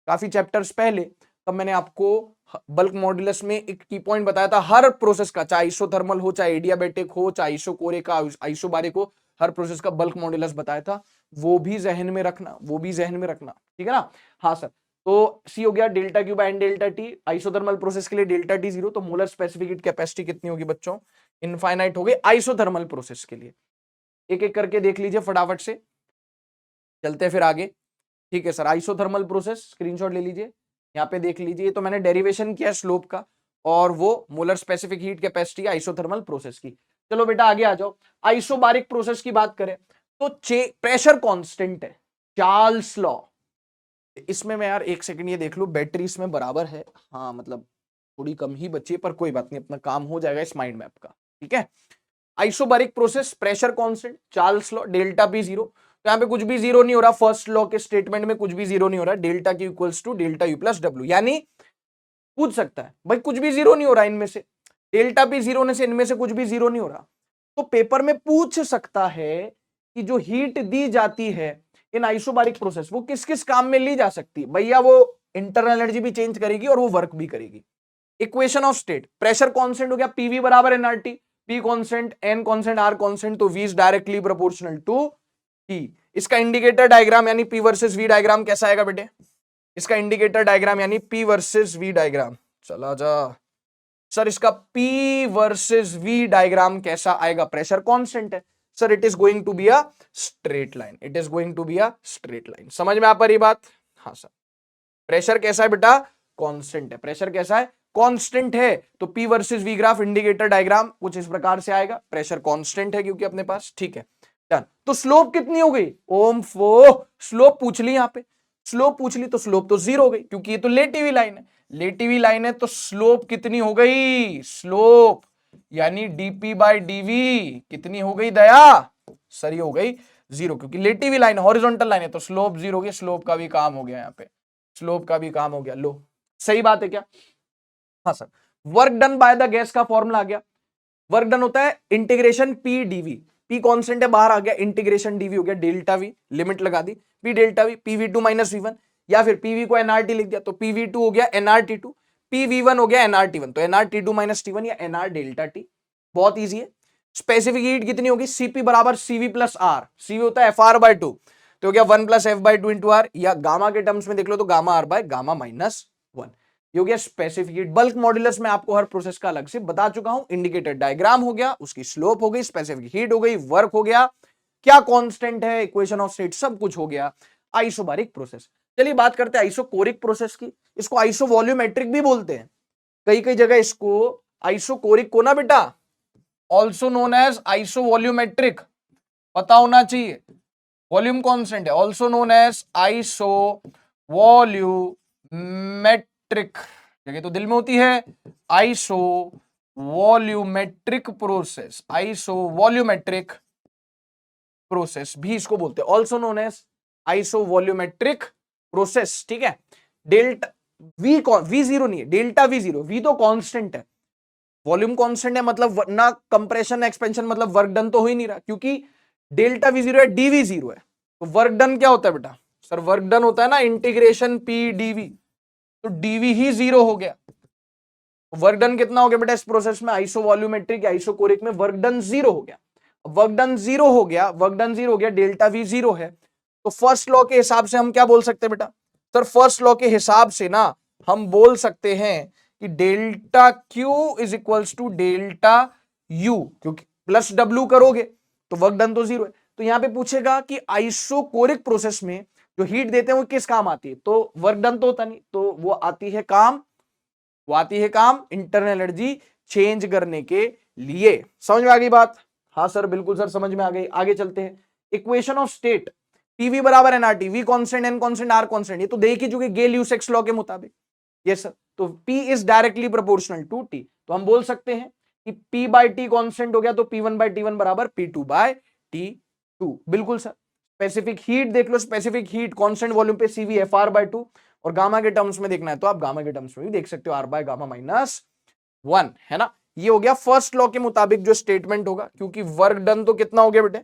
Speaker 1: काफी चैप्टर्स पहले, तब मैंने आपको बल्क मॉड्यूलस में एक की पॉइंट बताया था, हर प्रोसेस का, चाहे आइसोथर्मल हो, चाहे एडियाबैटिक हो, चाहे आइसोकोरिक का, आइसोबारिक हो, हर प्रोसेस का बल्क मॉड्यूलस बताया था, वो भी जहन में रखना, वो भी जहन में रखना। ठीक है ना, हाँ सर। तो सी हो गया delta Q by N delta T, isothermal process के लिए डेल्टा टी 0, तो मोलर स्पेसिफिक हीट कैपेसिटी कितनी होगी बच्चों, इनफाइनाइट हो गई आइसोथर्मल प्रोसेस के लिए। एक एक करके देख लीजिए फटाफट से, चलते हैं फिर आगे। ठीक है सर, आइसोथर्मल प्रोसेस स्क्रीनशॉट ले लीजिए, यहाँ पे देख लीजिए, तो मैंने डेरिवेशन किया स्लोप का, और वो molar specific heat capacity isothermal process की। चलो बेटा आगे आ जाओ, आइसोबारिक प्रोसेस की बात करें तो प्रेशर कांस्टेंट है, चार्ल्स लॉ। इसमें मैं यार एक सेकंड ये देख लू, बैटरी इसमें बराबर है, हाँ मतलब थोड़ी कम ही बची है, पर कोई बात नहीं, अपना काम हो जाएगा इस माइंड मैप का। ठीक है, isobaric process, pressure constant, Charles law, delta P 0, तो यहाँ पे कुछ भी 0 नहीं हो रहा, फर्स्ट लॉ के स्टेटमेंट में कुछ भी 0 नहीं हो रहा, delta Q equals to delta U plus W, यानी पूछ सकता है भाई कुछ भी 0 नहीं हो रहा इनमें से, डेल्टा पी 0 होने से इनमें से कुछ भी 0 नहीं हो रहा, तो पेपर में पूछ सकता है कि जो हीट दी जाती है इन आइसोबारिक प्रोसेस वो किस किस काम में ली जा सकती है। भैया वो इंटरनल एनर्जी भी चेंज करेगी और वो वर्क भी करेगी। Equation of state, pressure constant हो गया पीवी बराबर NRT, P constant, N constant, R constant, तो V is directly proportional to T. इसका इंडिकेटर डायग्राम यानी पी वर्सेस वी डायग्राम कैसा आएगा बेटे, इसका इंडिकेटर डायग्राम यानी पी वर्सेस वी डायग्राम, चला जा सर, इसका पी वर्सेस वी डायग्राम कैसा आएगा, प्रेशर कांस्टेंट है sir, it is going to be a straight line, it is going to be a straight line. समझ में आ पा रही बात, हाँ सर। प्रेशर कैसा है बेटा, कांस्टेंट है, प्रेशर कैसा है, कांस्टेंट है, तो P versus V graph indicator diagram कुछ इस प्रकार से आएगा, प्रेशर कांस्टेंट है क्योंकि अपने पास। ठीक है डन, तो स्लोप कितनी हो गई, ओम फो, स्लोप पूछ ली, यहां पे स्लोप पूछ ली तो स्लोप तो 0 हो गई, क्योंकि ये तो लेटी हुई लाइन है, लेटी हुई लाइन है, तो स्लोप कितनी हो गई, स्लोप यानी डीपी बाय डीवी कितनी हो गई दया, सरी हो गई 0, क्योंकि लेटी हुई लाइन हॉरिजॉन्टल लाइन है, तो स्लोप 0 हो गया, स्लोप का भी काम हो गया, यहाँ पे स्लोप का भी काम हो गया। लो सही बात है क्या, हाँ sir. Work done by the gas का फॉर्मूला आ गया, वर्क डन होता है integration P DV, P constant है, बाहर आ गया, इंटीग्रेशन dv हो गया डेल्टा वी, लिमिट लगा दी, P delta we PV2 minus V1, या फिर PV को nRT लिख दिया तो PV2 हो गया nRT2, PV1 हो गया nRT1, तो nRT2 माइनस T1 या nR डेल्टा T, बहुत इजी है। स्पेसिफिक हीट कितनी होगी, Cp बराबर Cv प्लस R, Cv होता है FR/2, तो हो गया 1 प्लस F/2 इंटू R, या गामा के टर्म्स में देख लो तो gamma R bye gamma minus 1, ये हो गया स्पेसिफिक हीट। बल्क मॉड्यूलस में आपको हर प्रोसेस का अलग से बता चुका हूं, इंडिकेटर डायग्राम हो गया, उसकी स्लोप हो गई, स्पेसिफिक हीट हो गई, वर्क हो गया, क्या कांस्टेंट है, इक्वेशन ऑफ स्टेट सब कुछ हो गया। आइसोबारिक प्रोसेस, चलिए बात करते हैं आइसोकोरिक प्रोसेस की। इसको आइसोवॉल्यूमेट्रिक भी बोलते हैं, कई कई जगह इसको आइसोकोरिक को ना बेटा ऑल्सो नोन एज आइसोवॉल्यूमेट्रिक पता होना चाहिए, वॉल्यूम कांस्टेंट है, ऑल्सो नोन एज आइसोवॉल्यूमेट्रिक, जगह तो दिल में होती है, आइसोवॉल्यूमेट्रिक प्रोसेस, आइसोवॉल्यूमेट्रिक प्रोसेस भी इसको बोलते हैं, ऑल्सो नोन एज आइसोवॉल्यूमेट्रिक प्रोसेस, ठीक है। डेल्टा वी जीरो नहीं है, डेल्टा वी जीरो, वी तो कांस्टेंट है, वॉल्यूम कांस्टेंट है, मतलब ना कंप्रेशन एक्सपेंशन, मतलब वर्क डन तो हो ही नहीं रहा, क्योंकि डेल्टा वी जीरो है, डीवी जीरो है, तो वर्क डन क्या होता है बेटा, सर वर्क डन होता है ना इंटीग्रेशन पी डीवी, तो डीवी ही जीरो हो गया, वर्क डन कितना हो गया बेटा इस प्रोसेस में, आइसोवॉल्यूमेट्रिक आइसोकोरिक में वर्क डन जीरो हो गया, वर्क डन जीरो हो गया, वर्क डन जीरो हो गया, डेल्टा वी जीरो है, तो फर्स्ट लॉ के हिसाब से हम क्या बोल सकते हैं बेटा, सर फर्स्ट लॉ के हिसाब से ना हम बोल सकते हैं कि delta Q is equals to delta U, क्योंकि प्लस डब्ल्यू करोगे तो वर्क डन तो जीरो है। तो यहां पे पूछेगा कि आइसोकोरिक प्रोसेस में जो हीट देते हैं वो किस काम आती है, तो वर्क डन तो होता नहीं, तो वो आती है काम, वो आती है काम इंटरनल एनर्जी चेंज करने के लिए। समझ में आ गई बात, हाँ सर बिल्कुल सर समझ में आ गई। आगे चलते हैं, इक्वेशन ऑफ स्टेट, पीवी बराबर NRT, V constant, N constant, R constant, ये तो देख ही चुके गेल यूसेक्स लॉ के मुताबिक, यस सर, तो P is directly proportional to T, तो हम बोल सकते हैं कि P बाई टी कांस्टेंट हो गया, तो P1 बाई T1 बराबर P2 बाई T2, बिल्कुल सर। स्पेसिफिक हीट देख लो, स्पेसिफिक हीट कांस्टेंट वॉल्यूम पे CV FR बाई 2, और गामा के टर्म्स में देखना है तो आप गामा के टर्म्स में भी देख सकते हो, R बाय गामा माइनस 1, है ना। ये हो गया फर्स्ट लॉ के मुताबिक जो स्टेटमेंट होगा, क्योंकि वर्क डन तो कितना हो गया बेटे,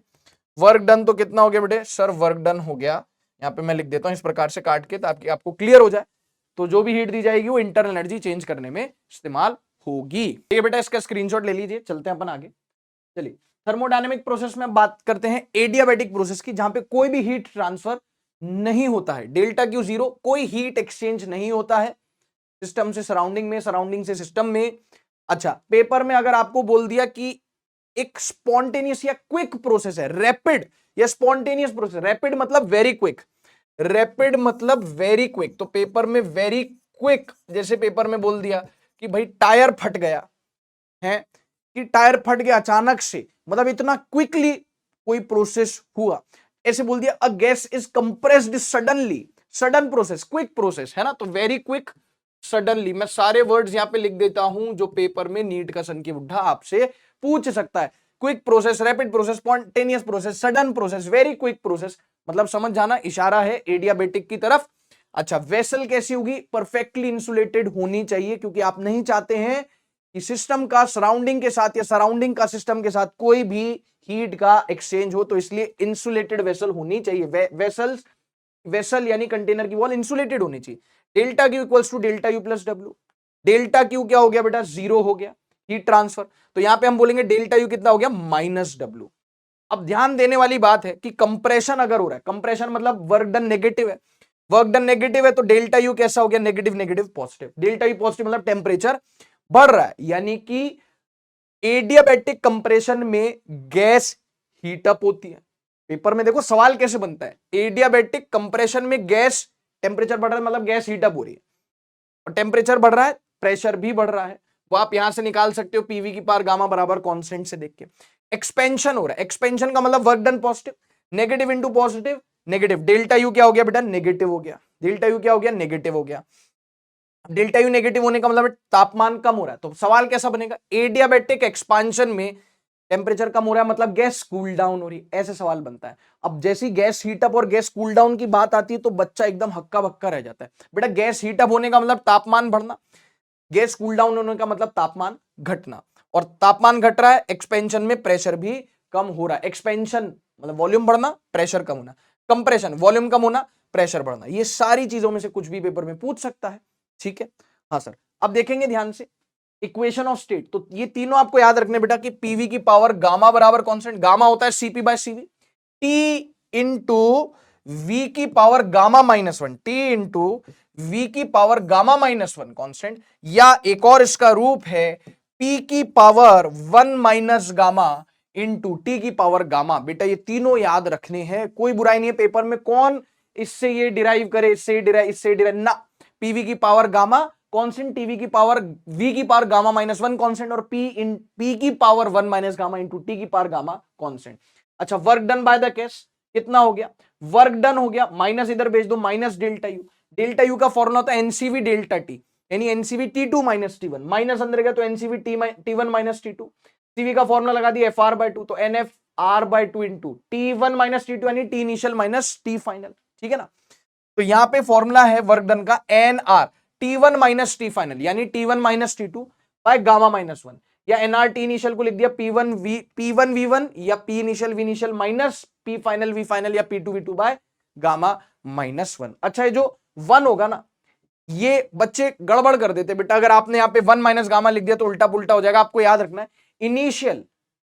Speaker 1: वर्क डन तो कितना हो गया बेटे, सर वर्क डन हो गया, यहां पे मैं लिख देता हूं इस प्रकार से काट के ताकि आपको क्लियर हो जाए, तो जो भी हीट दी जाएगी वो इंटरनल एनर्जी चेंज करने में इस्तेमाल होगी। ठीक है बेटा, इसका स्क्रीनशॉट ले लीजिए, चलते हैं अपन आगे। चलिए थर्मोडायनेमिक प्रोसेस में बात करते हैं एडियाबैटिक प्रोसेस की, जहां पे कोई भी हीट ट्रांसफर नहीं होता है, डेल्टा क्यू जीरो, कोई हीट एक्सचेंज नहीं होता है सिस्टम से सराउंडिंग में, सराउंडिंग से सिस्टम में। अच्छा, पेपर में अगर आपको बोल दिया कि एक स्पॉन्टेनियस या क्विक प्रोसेस है, रैपिड या स्पॉन्टेनियस प्रोसेस, रैपिड मतलब वेरी क्विक, रैपिड मतलब वेरी क्विक, तो पेपर में वेरी क्विक, जैसे पेपर में बोल दिया कि भाई टायर फट गया है, कि टायर फट गया अचानक से, मतलब इतना क्विकली कोई प्रोसेस हुआ, ऐसे बोल दिया a gas is compressed suddenly, sudden process, quick process, है ना, तो वेरी क्विक, सडनली, मैं सारे वर्ड्स यहां पे लिख देता हूं जो पेपर में नीट का सन की बुड्ढा आपसे पूछ सकता है। Quick process, rapid process, spontaneous process, sudden process, very quick process, मतलब समझ जाना, इशारा है एडियाबेटिक की तरफ। अच्छा, वेसल कैसी होगी, परफेक्टली इंसुलेटेड होनी चाहिए, क्योंकि आप नहीं चाहते हैं कि सिस्टम का सराउंडिंग के साथ या सराउंडिंग का सिस्टम के साथ कोई भी हीट का एक्सचेंज हो, तो इसलिए इंसुलेटेड वेसल होनी चाहिए। वेसल्स, वेसल यानी कंटेनर की वॉल इंसुलेटेड होनी चाहिए। Delta Q equals to delta U plus W, delta Q क्या हो गया बेटा, जीरो हो गया हीट ट्रांसफर, तो यहां पे हम बोलेंगे डेल्टा यू कितना हो गया, माइनस डब्ल्यू। अब ध्यान देने वाली बात है कि कंप्रेशन अगर हो रहा है, कंप्रेशन मतलब वर्क डन नेगेटिव है, वर्क डन नेगेटिव है, तो डेल्टा यू कैसा हो गया, negative negative positive, delta U positive मतलब टेम्परेचर बढ़ रहा है, यानी कि एडियाबैटिक कंप्रेशन में गैस हीटअप होती है। पेपर में देखो सवाल कैसे बनता है, एडियाबैटिक कंप्रेशन में गैस, टेम्परेचर बढ़ रहा है मतलब गैस हीटअप हो रही है, और टेम्परेचर बढ़ रहा है, प्रेशर भी बढ़ रहा है, वो आप यहां से निकाल सकते हो पीवी की पावर गामा बराबर कांस्टेंट से देख के। एक्सपेंशन हो रहा है, एक्सपेंशन का मतलब work done positive, negative into positive negative, delta U क्या हो गया बेटा, नेगेटिव हो गया, डेल्टा यू क्या हो गया, नेगेटिव हो गया। डेल्टा यू नेगेटिव होने का मतलब तापमान कम हो रहा है, तो सवाल कैसा बनेगा, एडियाबैटिक एक्सपांशन में टेम्परेचर कम हो रहा है मतलब गैस कूल डाउन हो रही है, ऐसे सवाल बनता है। अब जैसी गैस हीटअप और गैस कूल डाउन की बात आती है तो बच्चा एकदम हक्का बक्का रह जाता है, बेटा गैस हीटअप होने का मतलब तापमान बढ़ना, गैस कूल डाउन होने का मतलब तापमान घटना, और तापमान घट रहा है, एक्सपेंशन में प्रेशर भी कम हो रहा है। एक्सपेंशन मतलब वॉल्यूम बढ़ना, प्रेशर कम होना। कंप्रेशन वॉल्यूम कम होना, प्रेशर बढ़ना। ये सारी चीजों में से कुछ भी पेपर में पूछ सकता है, ठीक है। हाँ सर, अब देखेंगे ध्यान से इक्वेशन ऑफ स्टेट। तो ये तीनों आपको याद रखने बेटा कि पीवी की पावर गामा बराबर कांस्टेंट, गामा होता है CP by CV, T into V की power gamma minus one, T into V की power gamma minus one constant, या एक और इसका रूप है पी की power one minus gamma into T की पावर गामा। बेटा ये तीनों याद रखने हैं, कोई बुराई नहीं है पेपर में कौन इससे ये डिराइव करे, इससे डिराइव, इससे डिराइव ना। पीवी की पावर गामा कांस्टेंट, टीवी की पावर वी की power gamma minus one constant, और पी की power one minus gamma into T की पावर गामा कांस्टेंट। अच्छा, work done by the case कितना हो गया? वर्क डन हो गया, माइनस इधर भेज दो, minus delta U. Delta U का फॉर्मूला होता है एनसीवी डेल्टा टी, यानी NCV T two minus T one, minus अंदर गया तो NCV T one minus T two. CV का फॉर्मूला लगा दिया एफ आर बाय टू, तो N F R by two into T one minus T two, यानी T initial minus T final, ठीक है ना। तो यहां पे फॉर्मूला है वर्क डन का N R T one minus T final, यानी T one minus T two by gamma minus one, या एनआर टी इनिशियल को लिख दिया पी वन वी वन, या P initial V initial minus P final V final, या P two V two by gamma minus one. अच्छा, ये जो one होगा ना, ये बच्चे गड़बड़ कर देते बेटा, अगर आपने यहाँ पे वन माइनस गामा लिख दिया तो उल्टा पुल्टा हो जाएगा। आपको याद रखना है इनिशियल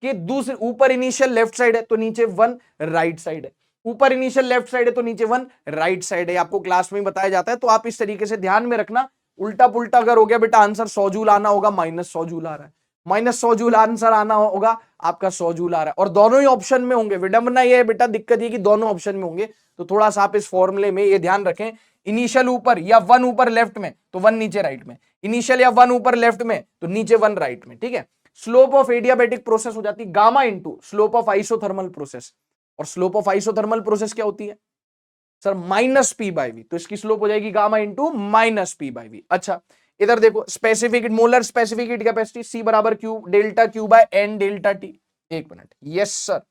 Speaker 1: के दूसरे, ऊपर इनिशियल लेफ्ट साइड है तो नीचे वन राइट साइड है, ऊपर इनिशियल लेफ्ट साइड है तो नीचे वन राइट साइड है। आपको क्लास में बताया जाता है, तो आप इस तरीके से ध्यान में रखना। उल्टा पुल्टा अगर हो गया बेटा, आंसर 100 जूल आना होगा, माइनस 100 जूल आ रहा है, माइनस 100 जूल आंसर आना होगा, आपका 100 जूल आ रहा है, और दोनों ही ऑप्शन में होंगे। विडंबना ये है बेटा, दिक्कत ये कि दोनों ऑप्शन में होंगे, तो थोड़ा सा आप इस फॉर्मूले में ये ध्यान रखें, इनिशियल ऊपर या वन ऊपर लेफ्ट में तो वन नीचे राइट में, इनिशियल या वन ऊपर लेफ्ट में तो नीचे वन राइट में, ठीक है। स्लोप ऑफ एडियाबेटिक प्रोसेस हो जाती है gamma into slope of isothermal process, और स्लोप ऑफ आइसोथर्मल प्रोसेस क्या होती है sir? Minus P by V, तो इसकी स्लोप हो जाएगी gamma into minus P by V. अच्छा, इधर देखो specific molar specific heat capacity C बराबर Q delta Q by N delta T. एक मिनट, यस सर,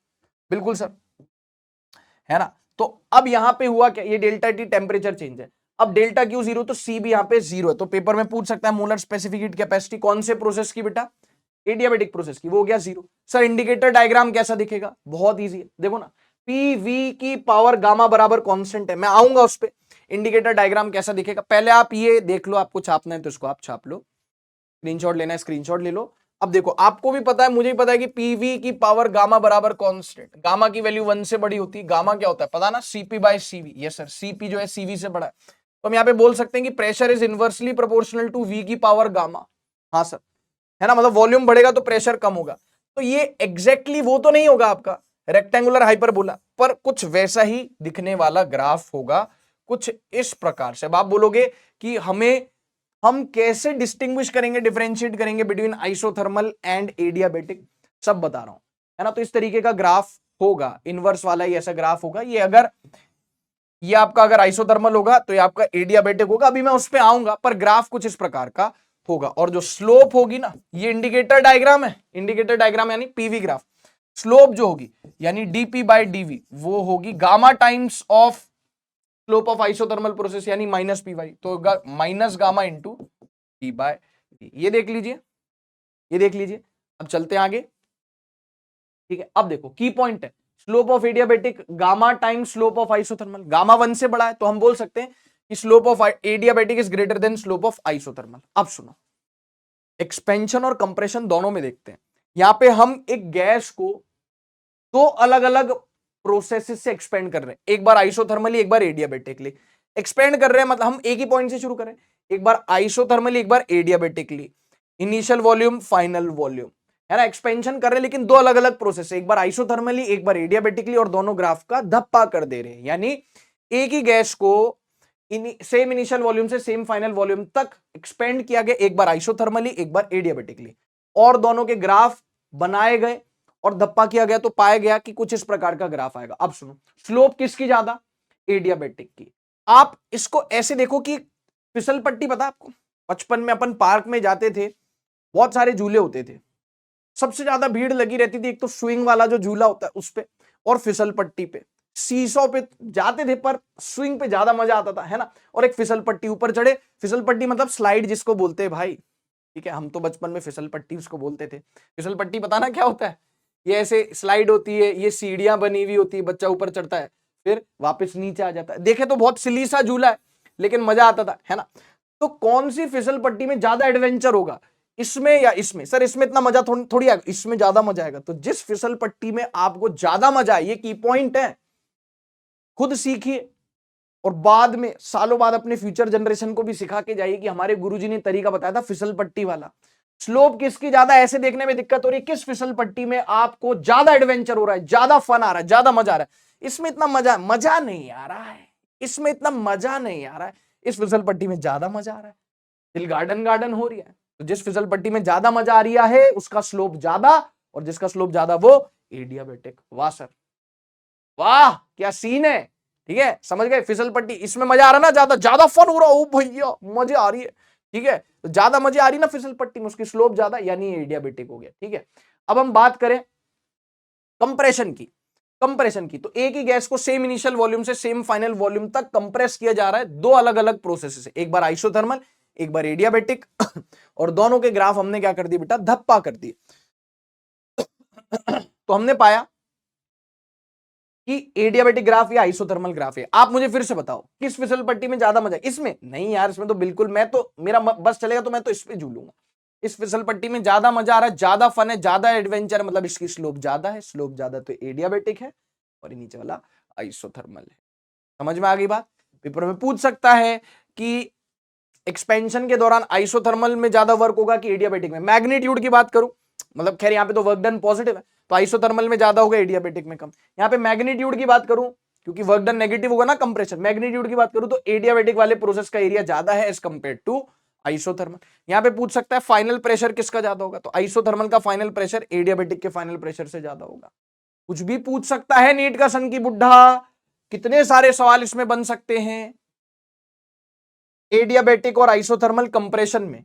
Speaker 1: बिल्कुल सर, है ना। तो अब यहां पे हुआ क्या, ये डेल्टा टी टेम्परेचर चेंज है, अब डेल्टा क्यू जीरो तो सी भी यहां पे जीरो है, तो पेपर में पूछ सकता है मोलर स्पेसिफिक हीट कैपेसिटी कौन से प्रोसेस की बेटा? एडियाबेटिक प्रोसेस की, वो हो गया जीरो। सर इंडिकेटर डायग्राम कैसा दिखेगा? बहुत इजी है, देखो ना, पी वी की पावर गामा बराबर कांस्टेंट है, मैं आऊंगा उस पे। इंडिकेटर डायग्राम कैसा दिखेगा पहले आप ये देख लो, आपको छापना है तो इसको आप छाप लो, स्क्रीनशॉट लेना है स्क्रीनशॉट ले लो। अब देखो, आपको भी पता है मुझे भी पता है कि पीवी की पावर गामा बराबर कांस्टेंट, गामा की वैल्यू 1 से बड़ी होती है। गामा क्या होता है पता ना, CP by CV. Yes sir, CP जो है सीवी से बड़ा है, तो हम यहाँ पे बोल सकते हैं कि pressure is inversely proportional to V की पावर गामा। हाँ सर, है ना, मतलब वॉल्यूम बढ़ेगा तो प्रेशर कम होगा। तो ये एग्जैक्टली वो तो नहीं होगा आपका रेक्टेंगुलर हाइपरबोला, पर कुछ वैसा ही दिखने वाला ग्राफ होगा, कुछ इस प्रकार से। अब आप बोलोगे कि हम कैसे डिस्टिंग्विश करेंगे, डिफरेंशिएट करेंगे बिटवीन आइसोथर्मल एंड एडियाबेटिक, सब बता रहा हूं, है ना। तो इस तरीके का ग्राफ होगा, इनवर्स वाला ही ऐसा ग्राफ होगा। ये आपका अगर आइसोथर्मल होगा तो ये आपका एडियाबेटिक होगा, अभी मैं उस पर आऊंगा, पर ग्राफ कुछ इस प्रकार का होगा। और जो स्लोप होगी ना, ये इंडिकेटर डायग्राम है, इंडिकेटर डायग्राम यानी पीवी ग्राफ। स्लोप जो होगी यानी डीपी बाय डीवी, वो होगी gamma times of slope of isothermal process यानी माइनस पी वाई, तो minus gamma into P by T. ये देख लीजिए, ये देख लीजिए। अब चलते हैं आगे, ठीक है। अब देखो की पॉइंट है, slope of adiabatic gamma time slope of isothermal, gamma 1 से बड़ा है तो हम बोल सकते हैं कि slope of adiabatic is greater than slope of isothermal. अब सुनो, एक्सपेंशन और कंप्रेशन दोनों में देखते हैं। यहां पे हम एक गैस को दो अलग अलग प्रोसेसेस से एक्सपेंड कर रहे हैं, एक बार आइसोथर्मली एक बार एडियाबेटिकली एक्सपेंड कर रहे हैं। मतलब हम एक ही पॉइंट से शुरू करें, एक बार आइसोथर्मली एक बार adiabatically, initial volume final volume, है ना, एक्सपेंशन कर रहे हैं, लेकिन दो अलग अलग प्रोसेस है, एक बार आइसोथर्मली एक बार एडियाबेटिकली, और दोनों ग्राफ का धप्पा कर दे रहे हैं। यानी एक ही गैस को सेम इनिशियल वॉल्यूम से सेम फाइनल वॉल्यूम तक एक्सपेंड किया गया, एक बार आइसोथर्मली एक बार एडियाबेटिकली, और दोनों के ग्राफ बनाए गए और धप्पा किया गया, तो पाया गया कि कुछ इस प्रकार का ग्राफ आएगा। अब सुनो, स्लोप किसकी ज्यादा? एडियाबेटिक की। आप इसको ऐसे देखो कि फिसल पट्टी, पता आपको बचपन में अपन पार्क में जाते थे, बहुत सारे झूले होते थे, सबसे ज्यादा भीड़ लगी रहती थी एक तो स्विंग वाला जो झूला होता है उस पे, और फिसल पट्टी पे, सीसो पे जाते थे, पर स्विंग पे ज्यादा मजा आता था, है ना। और एक फिसल पट्टी, ऊपर चढ़े, फिसल पट्टी मतलब स्लाइड जिसको बोलते हैं भाई, ठीक है, हम तो बचपन में फिसल पट्टी उसको बोलते थे। फिसल पट्टी पता ना क्या होता है? ये ऐसे स्लाइड होती है, ये सीढ़ियां बनी हुई होती है, बच्चा ऊपर चढ़ता है फिर वापस नीचे आ जाता है। देखे तो बहुत सिली सा झूला है लेकिन मजा आता था, है ना। तो कौन सी फिसल पट्टी में ज्यादा एडवेंचर होगा, इसमें या इसमें? सर इसमें इतना मजा थोड़ी आएगा, इसमें ज्यादा मजा आएगा। तो जिस फिसल पट्टी में आपको ज्यादा मजा आए, ये की पॉइंट है, खुद सीखिए और बाद में सालों बाद अपने फ्यूचर जनरेशन को भी सिखा के जाइए कि हमारे गुरुजी ने तरीका बताया था फिसल पट्टी वाला। स्लोप किसकी ज्यादा ऐसे देखने में दिक्कत हो रही है, किस फिसल पट्टी में आपको ज्यादा एडवेंचर हो रहा है, ज्यादा फन आ रहा है, ज्यादा मजा आ रहा है। इसमें इतना मजा नहीं आ रहा है, इसमें इतना मजा नहीं आ रहा है, इस फिसल पट्टी में ज्यादा मजा आ रहा है, दिल गार्डन गार्डन हो रही है। तो जिस फिसल पट्टी में ज्यादा मजा आ रही है उसका स्लोप ज्यादा, और जिसका स्लोप ज्यादा वो एडियाबेटिक। वाह सर वाह, क्या सीन है। ठीक है, समझ गए, फिसल पट्टी इसमें मजा आ रहा ना, ज्यादा ज्यादा फन हो रहा, ओ भैया मजे आ रही है। ठीक है, तो ज्यादा मजे आ रही ना फिसल पट्टी में, उसकी स्लोप ज्यादा, यानी एडियाबेटिक हो गया। ठीक है, अब हम बात करें कंप्रेशन की। कंप्रेशन की तो एक ही गैस को सेम इनिशियल वॉल्यूम से सेम फाइनल वॉल्यूम तक कंप्रेस किया जा रहा है, दो अलग अलग प्रोसेस से, एक बार आइसोथर्मल एक बार एडियाबेटिक और दोनों के ग्राफ हमने क्या कर दिए बेटा, धप्पा कर दिए। तो हमने पाया कि एडियाबेटिक ग्राफ या आइसोथर्मल ग्राफ है। आप मुझे फिर से बताओ किस फिसल पट्टी में ज्यादा मजा है? इसमें नहीं यार, इसमें तो बिल्कुल, मैं तो मेरा बस चलेगा तो मैं तो इस पे झूलूंगा। इस फिसल पट्टी में ज्यादा मजा आ रहा है, ज्यादा फन है, ज्यादा एडवेंचर, मतलब इसकी स्लोप ज्यादा है, स्लोप ज्यादा तो एडियाबेटिक है, और ये नीचे वाला आइसोथर्मल है। समझ में आ गई बात? पेपर में पूछ सकता है कि एक्सपेंशन के दौरान आइसोथर्मल में ज्यादा वर्क होगा कि एडियाबेटिक में। मैग्नीट्यूड की बात करूं, मतलब खैर यहाँ पे तो वर्क डन पॉजिटिव है, तो आइसोथर्मल में ज्यादा होगा, एडियाबेटिक में कम। यहाँ पे मैग्नीट्यूड की बात करूं, क्योंकि वर्क डन नेगेटिव होगा ना कंप्रेशन, मैग्नीट्यूड की बात करूं तो एडियाबेटिक वाले प्रोसेस का एरिया ज्यादा है एज कंपेयर टू आइसोथर्मल। यहाँ पे पूछ सकता है फाइनल प्रेशर किसका ज्यादा होगा, तो आइसोथर्मल का फाइनल प्रेशर एडियाबेटिक के फाइनल प्रेशर से ज्यादा होगा। कुछ भी पूछ सकता है नीट का सन की बुढ़ा, कितने सारे सवाल इसमें बन सकते हैं। एडियाबेटिक और आइसोथर्मल कंप्रेशन में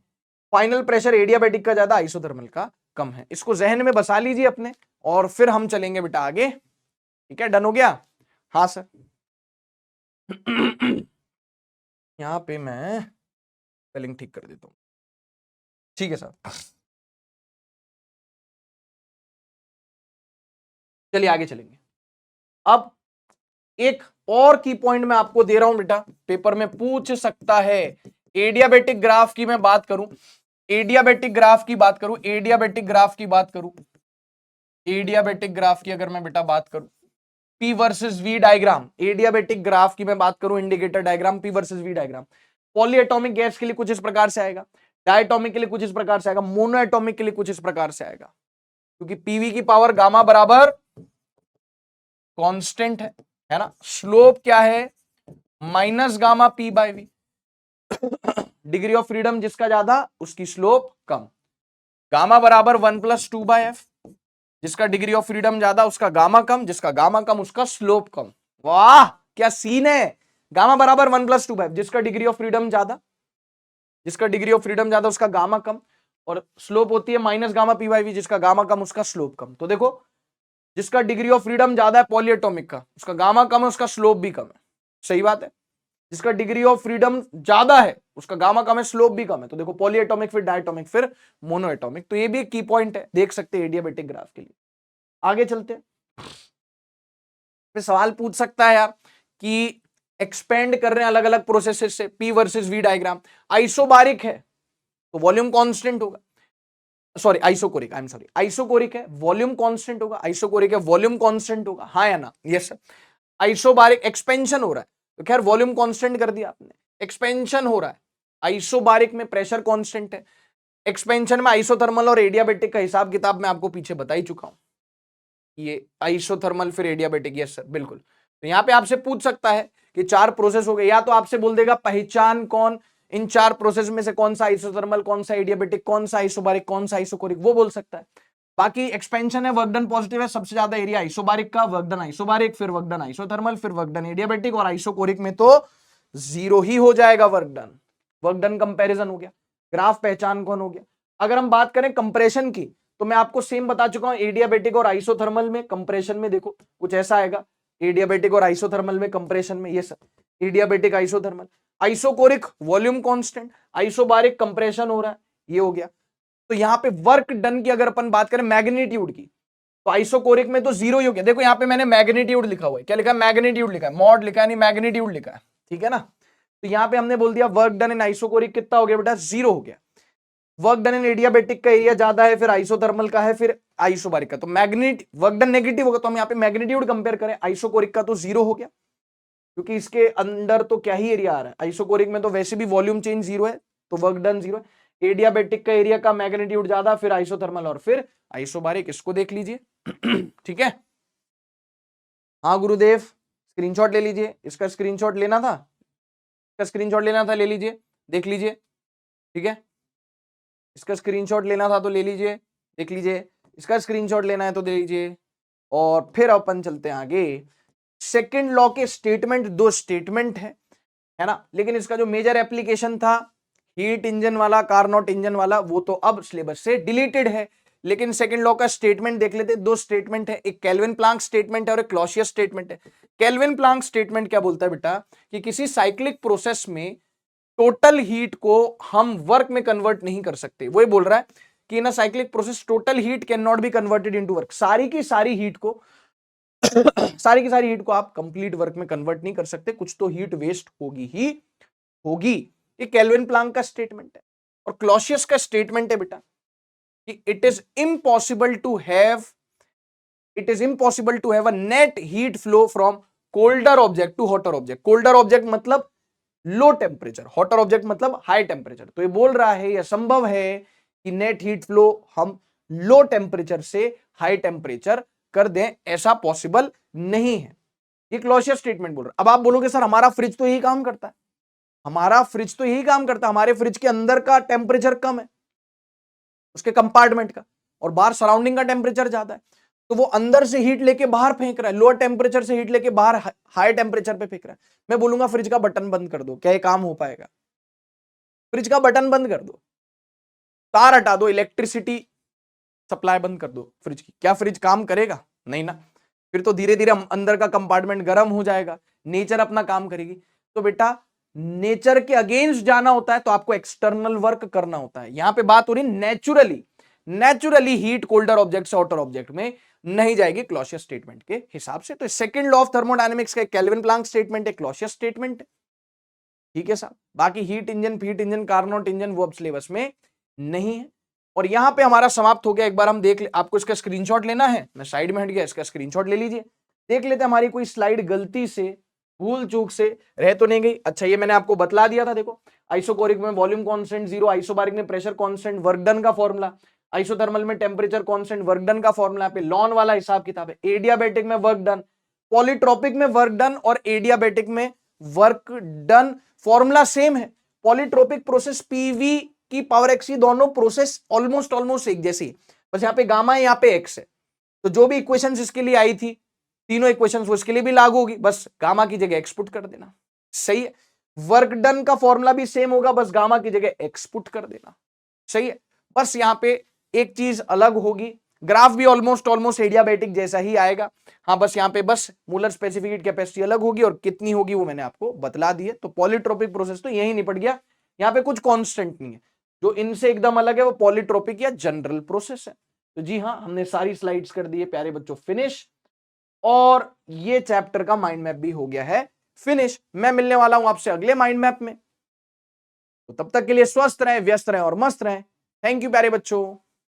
Speaker 1: फाइनल प्रेशर एडियाबेटिक का ज्यादा, आइसोथर्मल का कम है। इसको जहन में बसा लीजिए अपने, और फिर हम चलेंगे बेटा आगे। ठीक है, डन हो गया? हाँ सर। यहां पे मैं स्पेलिंग ठीक कर देता हूं। ठीक है सर, चलिए आगे चलेंगे। अब एक और की पॉइंट मैं आपको दे रहा हूं बेटा, पेपर में पूछ सकता है। एडियाबेटिक ग्राफ की मैं बात करूं, एडियाबेटिक ग्राफ की बात करूं, एडियाबेटिक ग्राफ की बात करूं, एडियाबेटिक ग्राफ की अगर मैं बेटा बात करूं, P versus V diagram, adiabatic graph की मैं बात करूं, indicator diagram, P versus V diagram. Polyatomic gas के लिए कुछ इस प्रकार से आएगा, डायटोमिक के लिए कुछ इस प्रकार से आएगा, मोनोएटॉमिक के लिए कुछ इस प्रकार से आएगा, क्योंकि पीवी की पावर गामा बराबर कांस्टेंट है ना। स्लोप क्या है, minus gamma P by V. Degree of freedom जिसका ज्यादा उसकी स्लोप कम, गामा बराबर 1+2/f, जिसका डिग्री ऑफ फ्रीडम ज्यादा उसका गामा कम, जिसका गामा कम उसका स्लोप कम। वाह क्या सीन है, गामा बराबर 1+2/f, जिसका डिग्री ऑफ फ्रीडम ज्यादा, जिसका डिग्री ऑफ फ्रीडम ज्यादा उसका गामा कम, और स्लोप होती है minus gamma P by V, जिसका गामा कम उसका स्लोप कम। तो देखो जिसका डिग्री ऑफ फ्रीडम ज्यादा है पॉलीएटॉमिक का, उसका गामा कम है, उसका स्लोप भी कम है। सही बात है, जिसका डिग्री ऑफ फ्रीडम ज्यादा है उसका गामा कम है, स्लोप भी कम है। तो देखो पॉलीएटॉमिक फिर डायटोमिक फिर मोनोएटॉमिक। तो ये भी एक की पॉइंट है, देख सकते हैं एडियाबेटिक ग्राफ के लिए। आगे चलते हैं, फिर सवाल पूछ सकता है यार कि एक्सपेंड कर रहे हैं अलग अलग प्रोसेसेस से, P versus V diagram, isobaric है तो वॉल्यूम कांस्टेंट होगा, sorry isochoric, I am sorry, isochoric है वॉल्यूम कांस्टेंट होगा, आइसोकोरिक है वॉल्यूम कांस्टेंट होगा, हाँ या ना? Yes sir. आइसोबारिक एक्सपेंशन हो रहा है तो खैर वॉल्यूम कांस्टेंट कर दिया आपने, एक्सपेंशन हो रहा है, आइसोबारिक में प्रेशर कांस्टेंट है, एक्सपेंशन में आइसोथर्मल और एडियाबेटिक का हिसाब किताब मैं आपको पीछे बता ही चुका हूं, ये आइसोथर्मल फिर एडियाबेटिक। यस सर बिल्कुल। तो यहां पे आपसे पूछ सकता है कि चार प्रोसेस हो गए, या तो आपसे बोल देगा पहचान कौन इन चार प्रोसेस में से कौन सा आइसोथर्मल, कौन सा एडियाबेटिक, कौन सा आइसोबारिक, कौन सा आइसोकोरिक, वो बोल सकता है। बाकी एक्सपेंशन है, वर्क डन पॉजिटिव है, सबसे ज्यादा एरिया आइसोबारिक का, वर्क डन आइसोबारिक, फिर वर्क डन आइसोथर्मल, फिर वर्क डन एडियाबेटिक, और आइसोकोरिक में तो 0 ही हो जाएगा work done. Work done comparison हो गया, ग्राफ पहचान कौन हो गया। अगर हम बात करें कंप्रेशन की तो मैं आपको सेम बता चुका हूं, एडियाबेटिक और आइसोथर्मल में कंप्रेशन में देखो कुछ ऐसा आएगा, एडियाबेटिक और आइसोथर्मल में कंप्रेशन में, ये sir adiabatic isothermal, isochoric volume constant, isobaric compression हो रहा है, ये हो गया। तो यहां पे वर्क डन की अगर अपन बात करें मैग्नीट्यूड की, तो आइसोकोरिक में तो जीरो ही हो गया। देखो यहाँ पे मैंने मैग्नीट्यूड लिखा हुआ है, क्या लिखा है? मैग्नीट्यूड लिखा है, मॉड लिखा है नहीं, मैग्नीट्यूड लिखा है, ठीक है ना। तो यहाँ पे हमने बोल दिया वर्क डन इन आइसोकोरिक कितना हो गया बेटा? जीरो हो गया। वर्क डन इन एडियाबेटिक का एरिया ज्यादा है, फिर आइसोथर्मल का है, फिर आइसोबारिक का। तो मैग्नेट वर्क डन नेगेटिव होगा, तो हम यहाँ पे मैग्नीट्यूड कंपेयर करें, आइसोकोरिक का तो जीरो हो गया, क्योंकि इसके अंदर तो क्या ही एरिया आ रहा है, आइसोकोरिक में तो वैसे भी वॉल्यूम चेंज जीरो है, तो वर्क डन जीरो है। एडियाबेटिक का एरिया का मैग्नीट्यूड ज्यादा, फिर आइसोथर्मल और फिर आइसोबारिक। इसको देख लीजिए ठीक है। हाँ गुरुदेव, स्क्रीनशॉट ले लीजिए, इसका स्क्रीनशॉट लेना था, इसका स्क्रीनशॉट लेना था, ले लीजिए, देख लीजिए, ठीक है। इसका स्क्रीनशॉट लेना था तो ले लीजिए, देख लीजिए, इसका स्क्रीनशॉट लेना है तो दे लीजिए। और फिर अपन चलते हैं आगे। सेकंड लॉ के स्टेटमेंट, दो स्टेटमेंट है ना, लेकिन इसका जो मेजर एप्लीकेशन था हीट इंजन वाला, कार्नोट इंजन वाला, वो तो अब सिलेबस से डिलीटेड है। लेकिन सेकंड लॉ का स्टेटमेंट देख लेते, दो स्टेटमेंट है, एक केल्विन प्लांक स्टेटमेंट है और एक क्लॉसियस स्टेटमेंट है। केल्विन प्लांक स्टेटमेंट क्या बोलता है बेटा, कि किसी साइक्लिक प्रोसेस में टोटल हीट को हम वर्क में कन्वर्ट नहीं कर सकते। वो बोल रहा है कि in a cyclic process total heat can not be converted into work. सारी की सारी हीट को सारी की सारी हीट को आप कंप्लीट वर्क में कन्वर्ट नहीं कर सकते, कुछ तो हीट वेस्ट होगी ही होगी। ये केल्विन प्लांक का स्टेटमेंट है। और क्लॉसियस का स्टेटमेंट है बेटा कि it is impossible to have a net heat flow from colder object to hotter object. Colder object मतलब लो टेम्परेचर, हॉटर ऑब्जेक्ट मतलब हाई टेम्परेचर। तो ये बोल रहा है यह संभव है कि नेट हीट फ्लो हम लो टेम्परेचर से हाई टेम्परेचर कर दें, ऐसा पॉसिबल नहीं है। ये क्लॉसियस स्टेटमेंट बोल रहा है। अब आप बोलोगे सर हमारा फ्रिज तो यही काम करता है, हमारा फ्रिज तो यही काम करता है, हमारे फ्रिज के अंदर का टेम्परेचर कम है उसके कंपार्टमेंट का, और बाहर सराउंडिंग का टेम्परेचर ज्यादा है, तो वो अंदर से हीट लेके बाहर फेंक रहा है, लोअर टेम्परेचर से हीट लेके बाहर हाई टेम्परेचर पे फेंक रहा है। मैं बोलूंगा फ्रिज का बटन बंद कर दो, क्या ये काम हो पाएगा? फ्रिज का बटन बंद कर दो, तार हटा दो, इलेक्ट्रिसिटी सप्लाई बंद कर दो फ्रिज की, क्या फ्रिज काम करेगा? नहीं ना। फिर तो धीरे धीरे अंदर का कंपार्टमेंट गर्म हो जाएगा, नेचर अपना काम करेगी। तो बेटा नेचर के अगेंस्ट जाना होता है तो आपको एक्सटर्नल वर्क करना होता है। यहां पे बात हो रही नेचुरली हीट कोल्डर ऑब्जेक्ट से हॉटर ऑब्जेक्ट में नहीं जाएगी क्लॉसियस स्टेटमेंट के हिसाब से। तो सेकंड लॉ ऑफ थर्मोडायनेमिक्स का केल्विन प्लांक स्टेटमेंट है, क्लॉसियस स्टेटमेंट है, ठीक है साहब। बाकी हीट इंजन, कार्नोट इंजन वो अब सिलेबस में नहीं है। और यहां पे हमारा समाप्त हो गया। एक बार हम देख ले, आपको इसका स्क्रीनशॉट लेना है, मैं साइड में हट गया, इसका स्क्रीनशॉट ले लीजिए, देख लेते हमारी कोई स्लाइड गलती से भूल चूक से रह तो नहीं गई। अच्छा ये मैंने आपको बतला दिया था, देखो आइसोकोरिक में वॉल्यूम कांस्टेंट जीरो, आइसोबारिक में प्रेशर कांस्टेंट, वर्क डन का फॉर्मूला, आइसोथर्मल में टेम्परेचर कांस्टेंट, वर्क डन का फॉर्मूला पे लॉन वाला हिसाब किताब है। एडियाबेटिक में वर्क डन, पॉलीट्रोपिक में वर्क डन और एडियाबेटिक में वर्क डन फॉर्मूला सेम है। पॉलीट्रोपिक प्रोसेस पीवी की पावर एक्स, दोनों प्रोसेस ऑलमोस्ट एक जैसी, बस यहाँ पे गामा है, यहाँ पे एक्स है। तो जो भी इक्वेशंस इसके लिए आई थी, तीनों इक्वेशंस वो इसके लिए भी लागू होगी, बस गामा की जगह एक्स पुट कर देना, सही है। वर्क डन का फॉर्मूला भी सेम होगा, बस गामा की जगह एक्स पुट कर देना, सही है। बस यहाँ पे एक चीज अलग होगी, ग्राफ भी ऑलमोस्ट एडियाबेटिक जैसा ही आएगा। हाँ बस यहाँ पे बस मूलर स्पेसिफिक हीट कैपेसिटी अलग होगी, और कितनी होगी वो मैंने आपको बतला दी है। तो पॉलीट्रोपिक प्रोसेस तो यही निपट गया, यहाँ पे कुछ कांस्टेंट नहीं है। जो इनसे एकदम अलग है वो पॉलीट्रोपिक या जनरल प्रोसेस है। तो जी हाँ, हमने सारी स्लाइड्स कर दी है प्यारे बच्चों फिनिश, और ये चैप्टर का माइंड मैप भी हो गया है फिनिश। मैं मिलने वाला हूं आपसे अगले माइंड मैप में, तो तब तक के लिए स्वस्थ रहें, व्यस्त रहें और मस्त रहें। थैंक यू प्यारे बच्चों।